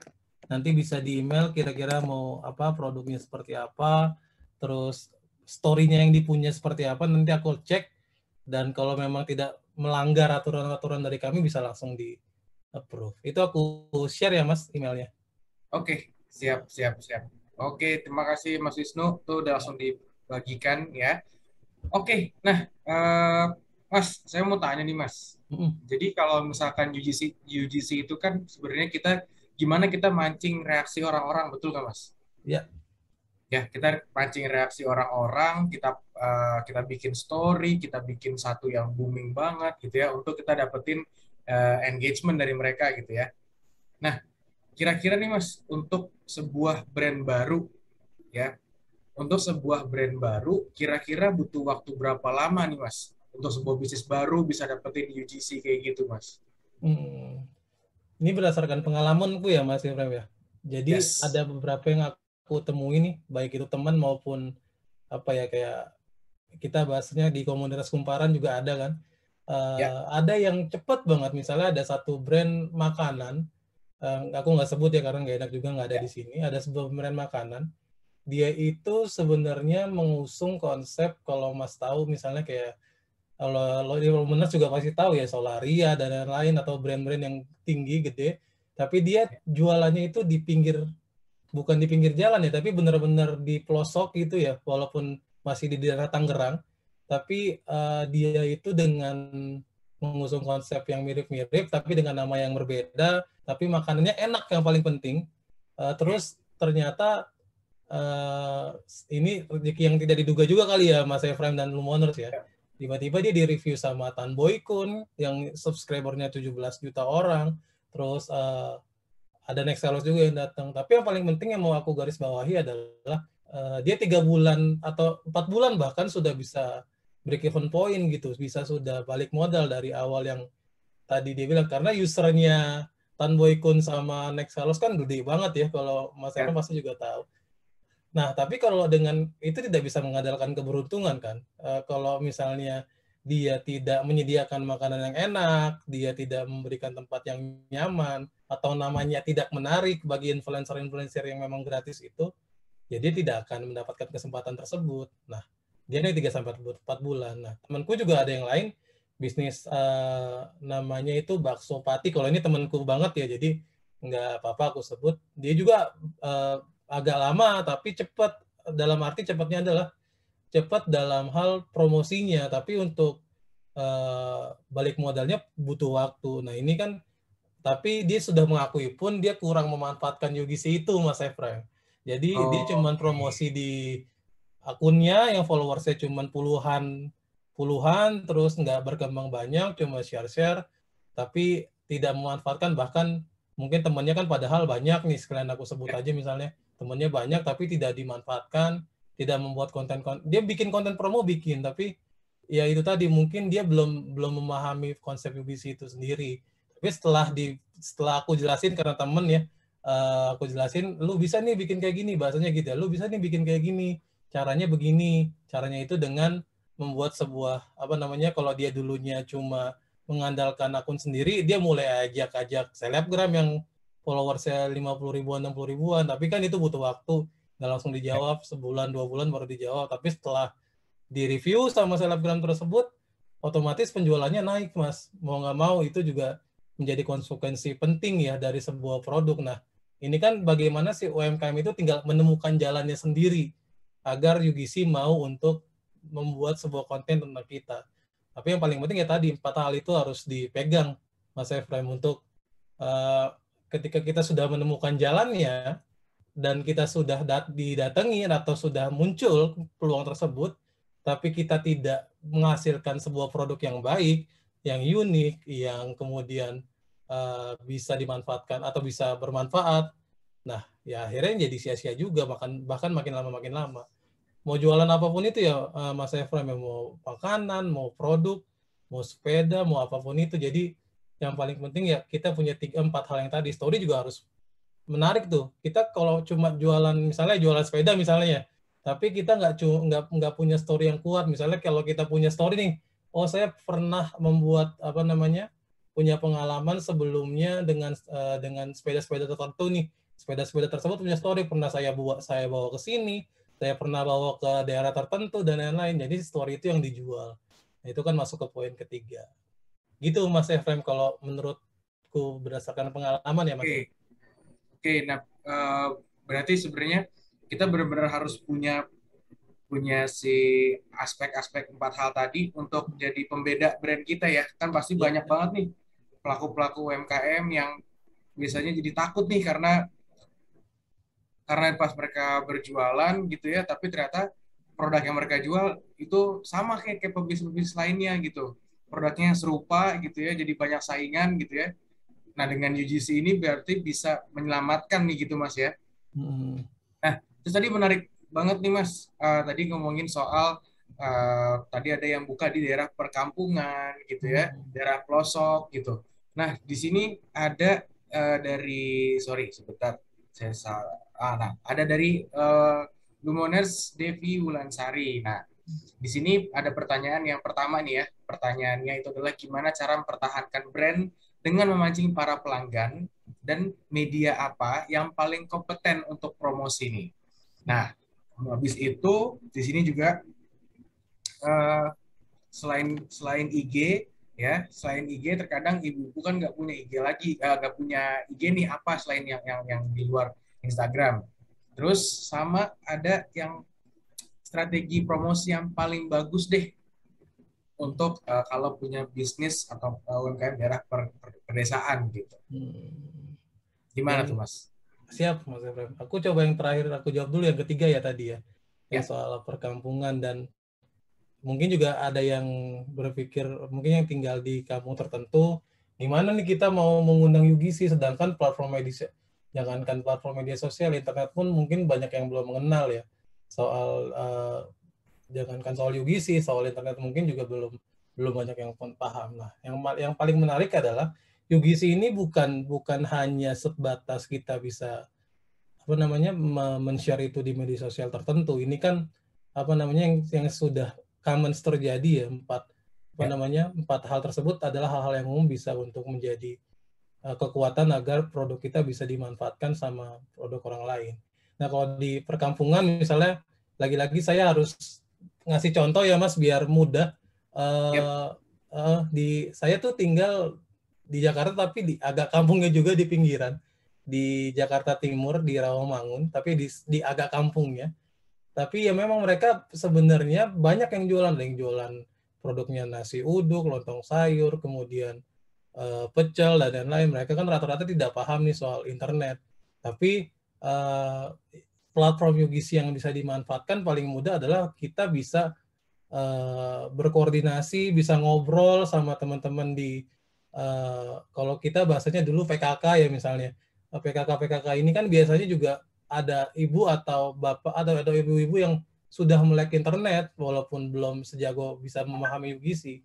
nanti bisa di email kira-kira mau apa, produknya seperti apa, terus story-nya yang dipunya seperti apa, nanti aku cek, dan kalau memang tidak melanggar aturan-aturan dari kami bisa langsung di approve. Itu aku share ya Mas emailnya. Oke, siap. Oke, terima kasih Mas Wisnu, tuh udah langsung dibagikan ya. Oke, nah Mas, saya mau tanya nih Mas. Jadi kalau misalkan UGC itu kan sebenarnya gimana kita mancing reaksi orang-orang, betul nggak Mas? Iya. Ya, kita mancing reaksi orang-orang, kita bikin story, kita bikin satu yang booming banget gitu ya, untuk kita dapetin engagement dari mereka gitu ya. Nah, kira-kira nih Mas, untuk sebuah brand baru ya, kira-kira butuh waktu berapa lama nih Mas, untuk sebuah bisnis baru bisa dapetin UGC kayak gitu Mas? Ini berdasarkan pengalamanku ya Mas Ibrahim ya. Jadi ada beberapa yang aku temui nih, baik itu teman maupun apa ya, kayak kita bahasnya di komunitas Kumparan juga ada kan. Ada yang cepat banget, misalnya ada satu brand makanan, aku nggak sebut ya karena nggak enak juga, nggak ada di sini. Ada sebuah brand makanan, dia itu sebenarnya mengusung konsep, kalau Mas tahu misalnya kayak, kalau di Lumoners juga pasti tahu ya, Solaria dan lain-lain, atau brand-brand yang tinggi gede, tapi dia jualannya itu di pinggir, bukan di pinggir jalan ya, tapi benar-benar di pelosok gitu ya, walaupun masih di daerah Tangerang, tapi dia itu dengan mengusung konsep yang mirip-mirip, tapi dengan nama yang berbeda, tapi makanannya enak yang paling penting. Terus ternyata ini rezeki yang tidak diduga juga kali ya Mas Efraim dan Lumoners ya. Tiba-tiba dia di-review sama Tan Boy Kun yang subscribernya 17 juta orang. Terus ada Nexalos juga yang datang. Tapi yang paling penting yang mau aku garis bawahi adalah dia 3 bulan atau 4 bulan bahkan sudah bisa break even point gitu. Bisa sudah balik modal dari awal yang tadi dia bilang. Karena usernya Tan Boy Kun sama Nexalos kan gede banget ya. Kalau Mas Evan pasti juga tahu. Nah, tapi kalau dengan itu tidak bisa mengandalkan keberuntungan kan. Kalau misalnya dia tidak menyediakan makanan yang enak, dia tidak memberikan tempat yang nyaman, atau namanya tidak menarik bagi influencer-influencer yang memang gratis itu, ya dia tidak akan mendapatkan kesempatan tersebut. Nah, dia ini 3-4 bulan. Nah, temanku juga ada yang lain, bisnis namanya itu bakso pati. Kalau ini temanku banget ya, jadi nggak apa-apa aku sebut. Dia juga agak lama tapi cepat, dalam arti cepatnya adalah cepat dalam hal promosinya, tapi untuk balik modalnya butuh waktu. Nah ini kan, tapi dia sudah mengakui pun dia kurang memanfaatkan UGC itu, Mas Efraim. Jadi dia cuma promosi di akunnya yang followersnya cuma puluhan, terus nggak berkembang banyak, cuma share-share, tapi tidak memanfaatkan, bahkan mungkin temannya kan padahal banyak nih, sekalian aku sebut aja misalnya, temannya banyak tapi tidak dimanfaatkan, tidak membuat konten, dia bikin konten promo tapi ya itu tadi mungkin dia belum memahami konsep UGC itu sendiri. Tapi setelah aku jelasin, karena temen ya, aku jelasin, lu bisa nih bikin kayak gini, bahasanya gitu ya, lu bisa nih bikin kayak gini, caranya begini, caranya itu dengan membuat sebuah kalau dia dulunya cuma mengandalkan akun sendiri, dia mulai ajak selebgram yang followersnya 50 ribuan, 60 ribuan, tapi kan itu butuh waktu, nggak langsung dijawab, sebulan 2 bulan baru dijawab. Tapi setelah di review sama selebgram tersebut, otomatis penjualannya naik, Mas. Mau nggak mau itu juga menjadi konsekuensi penting ya dari sebuah produk. Nah, ini kan bagaimana sih UMKM itu tinggal menemukan jalannya sendiri agar UGC mau untuk membuat sebuah konten tentang kita. Tapi yang paling penting ya tadi, 4 hal itu harus dipegang, Mas Efraim, untuk ketika kita sudah menemukan jalannya dan kita sudah didatangi atau sudah muncul peluang tersebut, tapi kita tidak menghasilkan sebuah produk yang baik, yang unik, yang kemudian bisa dimanfaatkan atau bisa bermanfaat, nah ya akhirnya jadi sia-sia juga, bahkan makin lama. Mau jualan apapun itu ya, Mas Efraim, mau makanan, mau produk, mau sepeda, mau apapun itu. Jadi yang paling penting ya kita punya 3-4 hal yang tadi. Story juga harus menarik tuh. Kita kalau cuma jualan, misalnya jualan sepeda misalnya, tapi kita nggak punya story yang kuat. Misalnya kalau kita punya story nih, oh saya pernah membuat punya pengalaman sebelumnya dengan sepeda-sepeda tertentu nih. Sepeda-sepeda tersebut punya story, pernah saya bawa ke sini, saya pernah bawa ke daerah tertentu dan lain-lain. Jadi story itu yang dijual. Nah, itu kan masuk ke poin ketiga. Gitu Mas Efrem kalau menurutku berdasarkan pengalaman ya Mas. Oke, nah berarti sebenarnya kita benar-benar harus punya si aspek-aspek 4 hal tadi untuk jadi pembeda brand kita ya. Kan pasti banyak banget nih pelaku-pelaku UMKM yang biasanya jadi takut nih karena pas mereka berjualan gitu ya, tapi ternyata produk yang mereka jual itu sama kayak pebisnis lainnya gitu. Produknya serupa gitu ya, jadi banyak saingan gitu ya. Nah, dengan UGC ini berarti bisa menyelamatkan nih gitu Mas ya. Nah, terus tadi menarik banget nih Mas. Tadi ngomongin soal tadi ada yang buka di daerah perkampungan gitu ya, daerah pelosok gitu. Nah, di sini ada sorry sebentar, saya salah. Nah, ada dari Lumoners Devi Wulansari. Nah, di sini ada pertanyaan yang pertama nih ya. Pertanyaannya itu adalah gimana cara mempertahankan brand dengan memancing para pelanggan dan media apa yang paling kompeten untuk promosi ini. Nah, habis itu di sini juga selain IG ya, selain IG terkadang ibu-ibu kan nggak punya IG lagi, nggak punya IG nih apa selain yang di luar Instagram. Terus sama ada yang strategi promosi yang paling bagus deh untuk kalau punya bisnis atau UMKM daerah pedesaan gitu. Gimana tuh Mas? Siap Mas Efrem. Aku coba yang terakhir aku jawab dulu, yang ketiga ya tadi ya. Yang soal perkampungan dan mungkin juga ada yang berpikir, mungkin yang tinggal di kampung tertentu, gimana nih kita mau mengundang UGC, sedangkan jangankan platform media sosial, internet pun mungkin banyak yang belum mengenal ya soal jangankan soal UGC, soal internet mungkin juga belum banyak yang paham. Nah, yang paling menarik adalah UGC ini bukan hanya sebatas kita bisa men-share itu di media sosial tertentu. Ini kan yang sudah common terjadi ya, empat hal tersebut adalah hal-hal yang umum bisa untuk menjadi kekuatan agar produk kita bisa dimanfaatkan sama produk orang lain. Nah, kalau di perkampungan misalnya, lagi-lagi saya harus ngasih contoh ya Mas biar mudah. Saya tuh tinggal di Jakarta tapi di agak kampungnya juga di pinggiran, di Jakarta Timur di Rawamangun, tapi di agak kampungnya. Tapi ya memang mereka sebenarnya banyak yang jualan produknya nasi uduk, lontong sayur, kemudian pecel dan lain-lain. Mereka kan rata-rata tidak paham nih soal internet. Tapi platform UGC yang bisa dimanfaatkan paling mudah adalah kita bisa berkoordinasi, bisa ngobrol sama teman-teman di kalau kita bahasanya dulu PKK ya misalnya. PKK ini kan biasanya juga ada ibu atau bapak atau ibu-ibu yang sudah melek internet walaupun belum sejago bisa memahami UGC.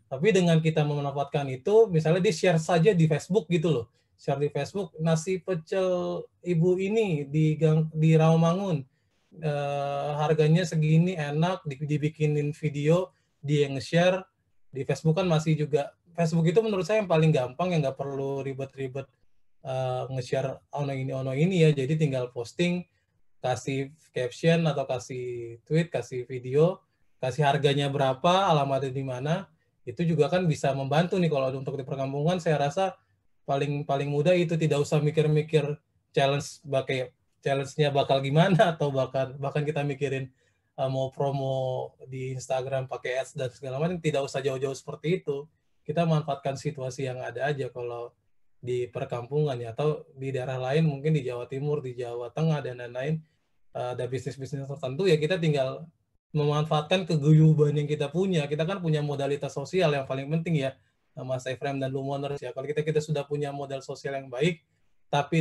Tapi dengan kita memanfaatkan itu, misalnya di share saja di Facebook gitu loh. Share di Facebook, nasi pecel ibu ini di Rawamangun. Harganya segini, enak, dibikinin video, dia nge-share. Di Facebook kan masih juga, Facebook itu menurut saya yang paling gampang, yang nggak perlu ribet-ribet nge-share ono ini ya. Jadi tinggal posting, kasih caption atau kasih tweet, kasih video, kasih harganya berapa, alamatnya di mana. Itu juga kan bisa membantu nih kalau untuk di perkampungan. Saya rasa paling mudah itu, tidak usah mikir-mikir challenge-nya bakal gimana, atau bahkan kita mikirin mau promo di Instagram pakai ads dan segala macam. Tidak usah jauh-jauh seperti itu. Kita manfaatkan situasi yang ada aja kalau di perkampungan ya, atau di daerah lain mungkin di Jawa Timur, di Jawa Tengah dan lain-lain, ada bisnis-bisnis tertentu ya, kita tinggal memanfaatkan keguyuban yang kita punya. Kita kan punya modalitas sosial yang paling penting ya, Mas Efrem dan Lumoners ya. Kalau kita sudah punya modal sosial yang baik,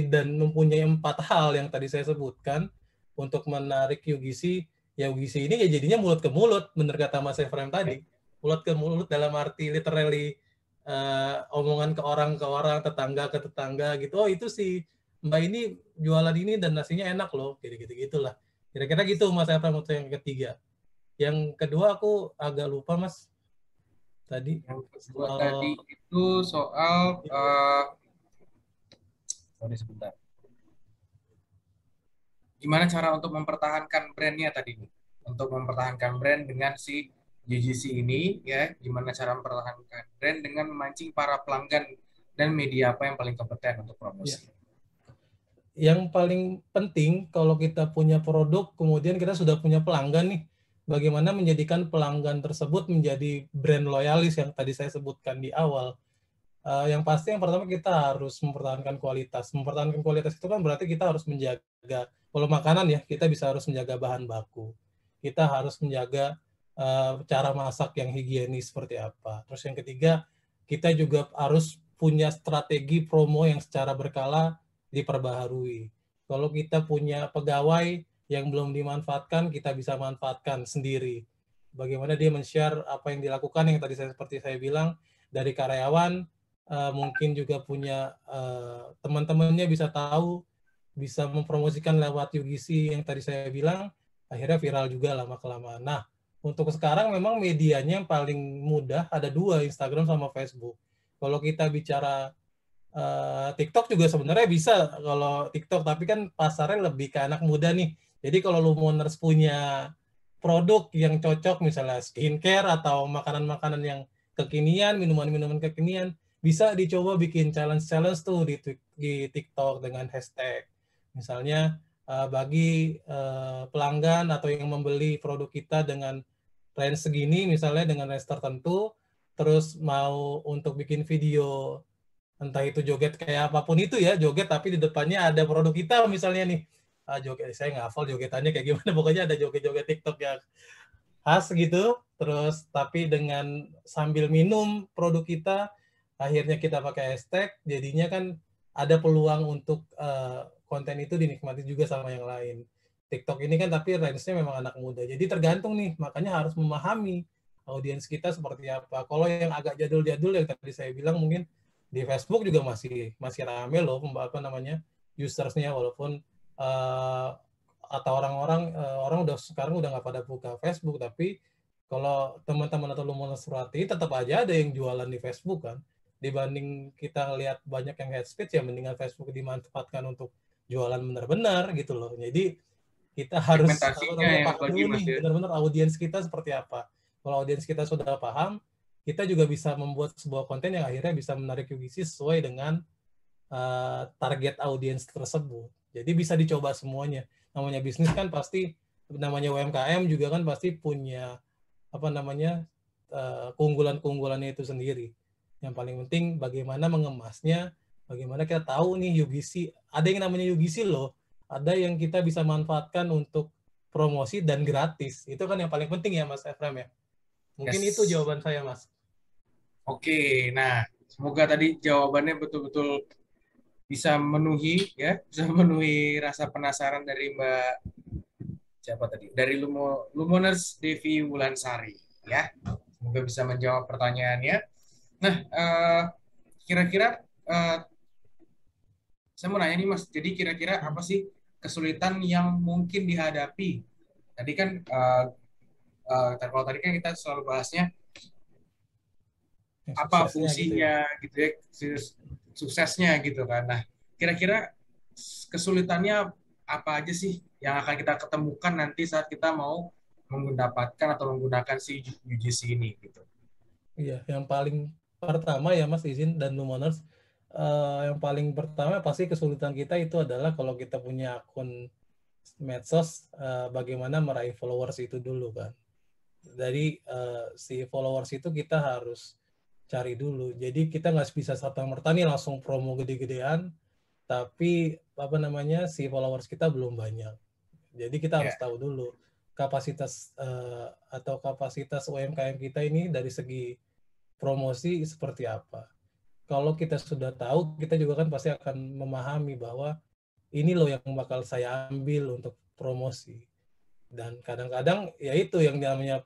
dan mempunyai 4 hal yang tadi saya sebutkan untuk menarik UGC, ya UGC ini ya jadinya mulut ke mulut, bener kata Mas Efrem tadi. Mulut ke mulut dalam arti literally omongan ke orang, tetangga ke tetangga gitu. Oh itu sih Mbak ini jualan ini dan nasinya enak loh, gitulah. Kira-kira gitu Mas Efrem untuk yang ketiga. Yang kedua aku agak lupa Mas tadi. Yang kedua tadi itu soal sebentar. Gimana cara untuk mempertahankan brandnya tadi? Untuk mempertahankan brand dengan si UGC ini ya, gimana cara mempertahankan brand dengan memancing para pelanggan dan media apa yang paling kompeten untuk promosi? Ya. Yang paling penting kalau kita punya produk, kemudian kita sudah punya pelanggan nih, bagaimana menjadikan pelanggan tersebut menjadi brand loyalis yang tadi saya sebutkan di awal. Yang pasti yang pertama kita harus mempertahankan kualitas. Mempertahankan kualitas itu kan berarti kita harus menjaga, kalau makanan ya, kita harus menjaga bahan baku. Kita harus menjaga cara masak yang higienis seperti apa. Terus yang ketiga, kita juga harus punya strategi promo yang secara berkala diperbaharui. Kalau kita punya pegawai yang belum dimanfaatkan, kita bisa manfaatkan sendiri. Bagaimana dia men-share apa yang dilakukan, yang tadi seperti saya bilang, dari karyawan, mungkin juga punya teman-temannya bisa tahu, bisa mempromosikan lewat UGC yang tadi saya bilang, akhirnya viral juga lama-kelamaan. Nah, untuk sekarang memang medianya yang paling mudah ada 2, Instagram sama Facebook. Kalau kita bicara TikTok juga sebenarnya bisa kalau TikTok, tapi kan pasarnya lebih ke anak muda nih. Jadi kalau Lumoners punya produk yang cocok, misalnya skincare atau makanan-makanan yang kekinian, minuman-minuman kekinian, bisa dicoba bikin challenge tuh di TikTok dengan hashtag. Misalnya bagi pelanggan atau yang membeli produk kita dengan range segini, misalnya dengan range tertentu, terus mau untuk bikin video, entah itu joget kayak apapun itu ya, joget tapi di depannya ada produk kita misalnya nih. Joget, saya nggak hafal jogetannya kayak gimana, pokoknya ada joget-joget TikTok yang khas gitu. terus tapi dengan sambil minum produk kita, akhirnya kita pakai hashtag, jadinya kan ada peluang untuk konten itu dinikmati juga sama yang lain. TikTok ini kan tapi range-nya memang anak muda, jadi tergantung nih, makanya harus memahami audiens kita seperti apa. Kalau yang agak jadul-jadul yang tadi saya bilang mungkin di Facebook juga masih rame loh usersnya, walaupun atau orang udah sekarang udah nggak pada buka Facebook, tapi kalau teman-teman atau Lumoners perhati tetap aja ada yang jualan di Facebook kan. Dibanding kita ngelihat banyak yang hate speech, ya mendingan Facebook dimanfaatkan untuk jualan benar-benar gitu loh. Jadi kita harus paham dulu nih benar-benar audiens kita seperti apa. Kalau audiens kita sudah paham, kita juga bisa membuat sebuah konten yang akhirnya bisa menarik UGC sesuai dengan target audiens tersebut. Jadi bisa dicoba semuanya. Namanya bisnis kan pasti, namanya UMKM juga kan pasti punya keunggulan-keunggulannya itu sendiri. Yang paling penting bagaimana mengemasnya, bagaimana kita tahu nih UGC, ada yang namanya UGC loh, ada yang kita bisa manfaatkan untuk promosi dan gratis. Itu kan yang paling penting ya Mas Efrem ya. Mungkin itu jawaban saya Mas. Oke, nah semoga tadi jawabannya betul-betul bisa memenuhi rasa penasaran dari Mbak siapa tadi? Dari Lumoners Devi Wulansari ya. Semoga bisa menjawab pertanyaannya. Nah, kira-kira saya mau nanya nih Mas, jadi kira-kira apa sih kesulitan yang mungkin dihadapi? Tadi kan kalau tadi kan kita selalu bahasnya apa fungsinya gitu ya, suksesnya gitu kan. Nah, kira-kira kesulitannya apa aja sih yang akan kita ketemukan nanti saat kita mau mendapatkan atau menggunakan si UGC ini gitu. Iya, yang paling pertama ya Mas izin dan Lumoners, yang paling pertama pasti kesulitan kita itu adalah kalau kita punya akun medsos, bagaimana meraih followers itu dulu kan. Dari si followers itu kita harus cari dulu. Jadi kita nggak bisa serta-merta nih langsung promo gede-gedean, tapi si followers kita belum banyak. Jadi kita harus tahu dulu kapasitas kapasitas UMKM kita ini dari segi promosi seperti apa. Kalau kita sudah tahu, kita juga kan pasti akan memahami bahwa ini loh yang bakal saya ambil untuk promosi. Dan kadang-kadang ya itu yang namanya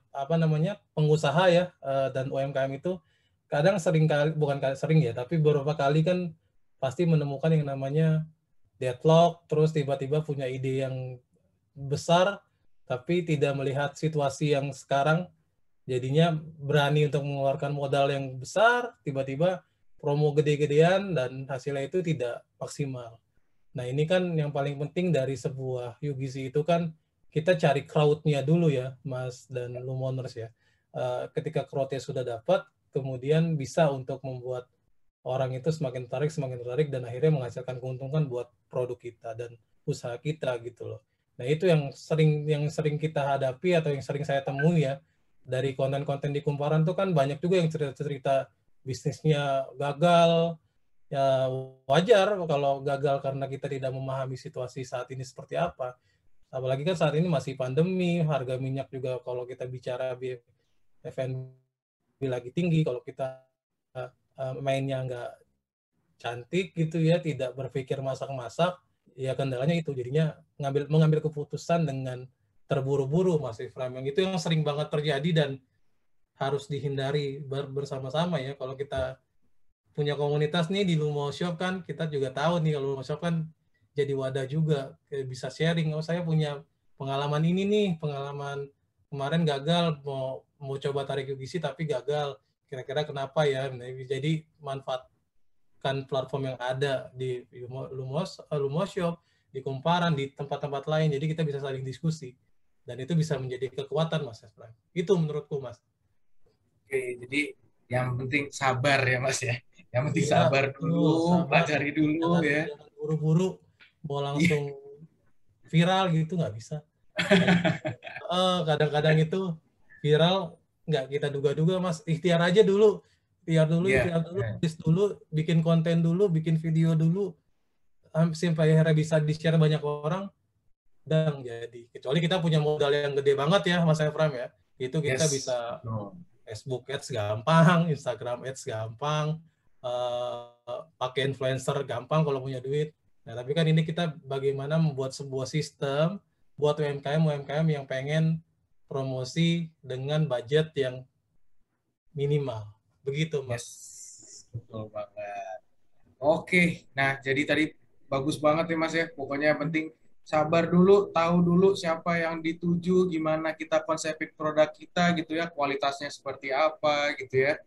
pengusaha ya, dan UMKM itu kadang tapi beberapa kali kan pasti menemukan yang namanya deadlock, terus tiba-tiba punya ide yang besar tapi tidak melihat situasi yang sekarang, jadinya berani untuk mengeluarkan modal yang besar, tiba-tiba promo gede-gedean dan hasilnya itu tidak maksimal. Nah ini kan yang paling penting dari sebuah UGC itu kan kita cari crowd-nya dulu ya Mas dan Lumoners ya. Ketika crowd-nya sudah dapat, kemudian bisa untuk membuat orang itu semakin tertarik dan akhirnya menghasilkan keuntungan buat produk kita dan usaha kita gitu loh. Nah itu yang sering kita hadapi atau yang sering saya temui ya dari konten-konten di Kumparan tuh kan banyak juga yang cerita-cerita bisnisnya gagal. Ya wajar kalau gagal karena kita tidak memahami situasi saat ini seperti apa. Apalagi kan saat ini masih pandemi, harga minyak juga kalau kita bicara F&B lagi tinggi, kalau kita mainnya nggak cantik gitu ya, tidak berpikir masak-masak, ya kendalanya itu jadinya mengambil keputusan dengan terburu-buru Mas Ifram. Yang itu yang sering banget terjadi dan harus dihindari bersama-sama ya. Kalau kita punya komunitas nih di Lumo Shop kan, kita juga tahu nih kalau Lumo Shop kan jadi wadah juga, bisa sharing. Oh saya punya pengalaman ini nih, pengalaman kemarin gagal mau coba tarik UGC tapi gagal. Kira-kira kenapa ya? Nah, jadi manfaatkan platform yang ada di Lumo Shop, di Kumparan, di tempat-tempat lain. Jadi kita bisa saling diskusi dan itu bisa menjadi kekuatan Mas Efraim. Itu menurutku Mas. Oke, jadi yang penting sabar ya Mas ya. Yang penting sabar dulu, pelajari dulu ya. Jangan buru-buru mau langsung viral gitu, nggak bisa. Kadang-kadang itu viral nggak kita duga-duga Mas. Ikhtiar aja dulu. Ikhtiar dulu, bikin konten dulu, bikin video dulu, sampai akhirnya bisa di-share banyak orang, dan jadi. Kecuali kita punya modal yang gede banget ya Mas Efram ya. Itu kita Yes. bisa Facebook Ads gampang, Instagram Ads gampang, pakai influencer gampang kalau punya duit. Nah, tapi kan ini kita bagaimana membuat sebuah sistem buat UMKM yang pengen promosi dengan budget yang minimal. Begitu, Mas. Yes, betul banget. Oke, nah jadi tadi bagus banget ya Mas ya. Pokoknya yang penting sabar dulu, tahu dulu siapa yang dituju, gimana kita konsepin produk kita gitu ya, kualitasnya seperti apa gitu ya,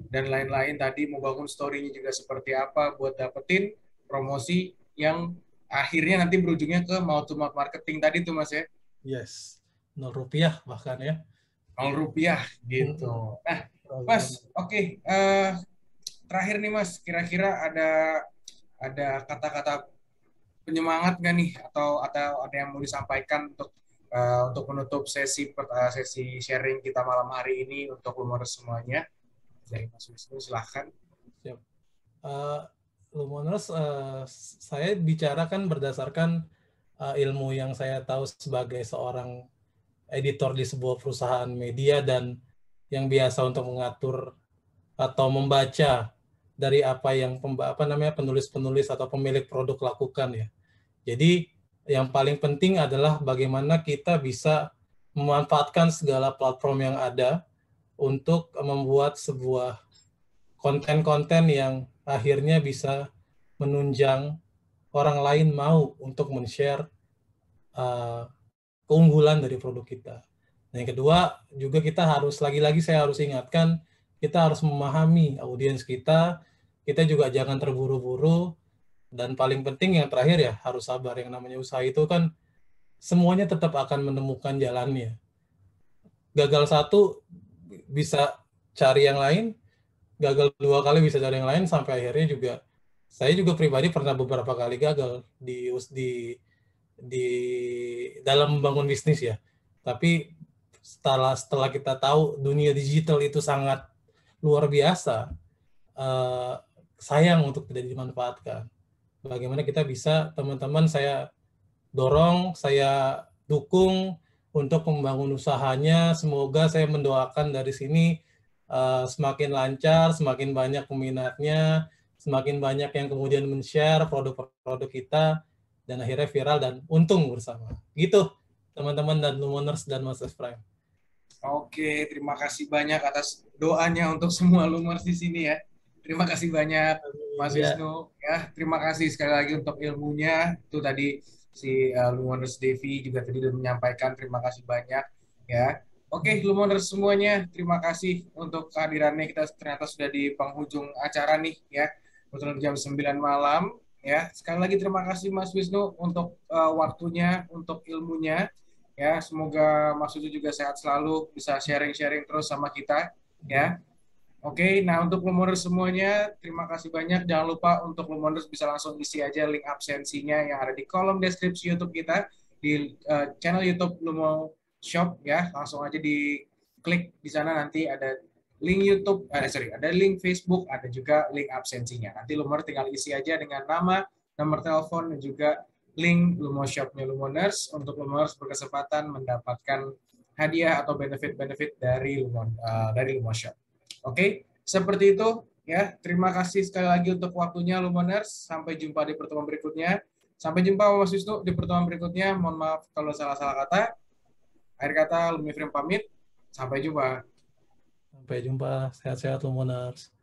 dan lain-lain. Tadi mau bangun story-nya juga seperti apa buat dapetin promosi yang akhirnya nanti berujungnya ke mouth to mouth marketing tadi tuh Mas ya. Yes, Rp0 bahkan ya. Rp0 gitu. Nah, Mas, oke. Terakhir nih Mas, kira-kira ada kata-kata penyemangat nggak nih, atau ada yang mau disampaikan untuk menutup sesi sharing kita malam hari ini untuk Lumoners semuanya? Dari Mas Wisnu, silahkan. Siap. Lumoners, saya bicarakan berdasarkan ilmu yang saya tahu sebagai seorang editor di sebuah perusahaan media dan yang biasa untuk mengatur atau membaca dari apa yang penulis-penulis atau pemilik produk lakukan ya. Jadi yang paling penting adalah bagaimana kita bisa memanfaatkan segala platform yang ada untuk membuat sebuah konten-konten yang akhirnya bisa menunjang orang lain mau untuk men-share keunggulan dari produk kita. Dan yang kedua, juga kita harus, lagi-lagi saya harus ingatkan, kita harus memahami audiens kita juga jangan terburu-buru, dan paling penting yang terakhir ya, harus sabar. Yang namanya usaha itu kan semuanya tetap akan menemukan jalannya. Gagal satu, bisa cari yang lain, gagal 2 kali bisa cari yang lain, sampai akhirnya juga, saya juga pribadi pernah beberapa kali gagal di dalam membangun bisnis ya. Tapi setelah kita tahu dunia digital itu sangat luar biasa, sayang untuk tidak dimanfaatkan. Bagaimana kita bisa, teman-teman saya dorong, saya dukung untuk membangun usahanya. Semoga saya mendoakan dari sini semakin lancar, semakin banyak peminatnya, semakin banyak yang kemudian men-share produk-produk kita, dan akhirnya viral dan untung bersama. Gitu, teman-teman dan Lumoners dan Mas Prime. Oke, terima kasih banyak atas doanya untuk semua Lumoners di sini ya. Terima kasih banyak Mas Wisnu ya. Terima kasih sekali lagi untuk ilmunya. Itu tadi si Lumoners Devi juga tadi sudah menyampaikan. Terima kasih banyak ya. Oke, Lumoners semuanya, terima kasih untuk kehadirannya. Kita ternyata sudah di penghujung acara nih ya. Betul jam 9 malam ya. Sekali lagi terima kasih Mas Wisnu untuk waktunya, untuk ilmunya. Ya, semoga Mas Wisnu juga sehat selalu, bisa sharing-sharing terus sama kita ya. Oke, nah untuk Lumoners semuanya, terima kasih banyak. Jangan lupa untuk Lumoners bisa langsung isi aja link absensinya yang ada di kolom deskripsi YouTube kita, di channel YouTube Lumo Shop ya. Langsung aja diklik di sana, nanti ada link YouTube, ada link Facebook, ada juga link absensinya. Nanti Lumoners tinggal isi aja dengan nama, nomor telepon, dan juga link Lumo Shop-nya Lumoners untuk Lumoners berkesempatan mendapatkan hadiah atau benefit-benefit dari Lumo Shop. Oke, seperti itu ya. Terima kasih sekali lagi untuk waktunya Lumoners. Sampai jumpa di pertemuan berikutnya. Sampai jumpa Mas Wisnu di pertemuan berikutnya. Mohon maaf kalau salah-salah kata. Akhir kata, Lumifrim pamit. Sampai jumpa. Sampai jumpa. Sehat-sehat Lumoners.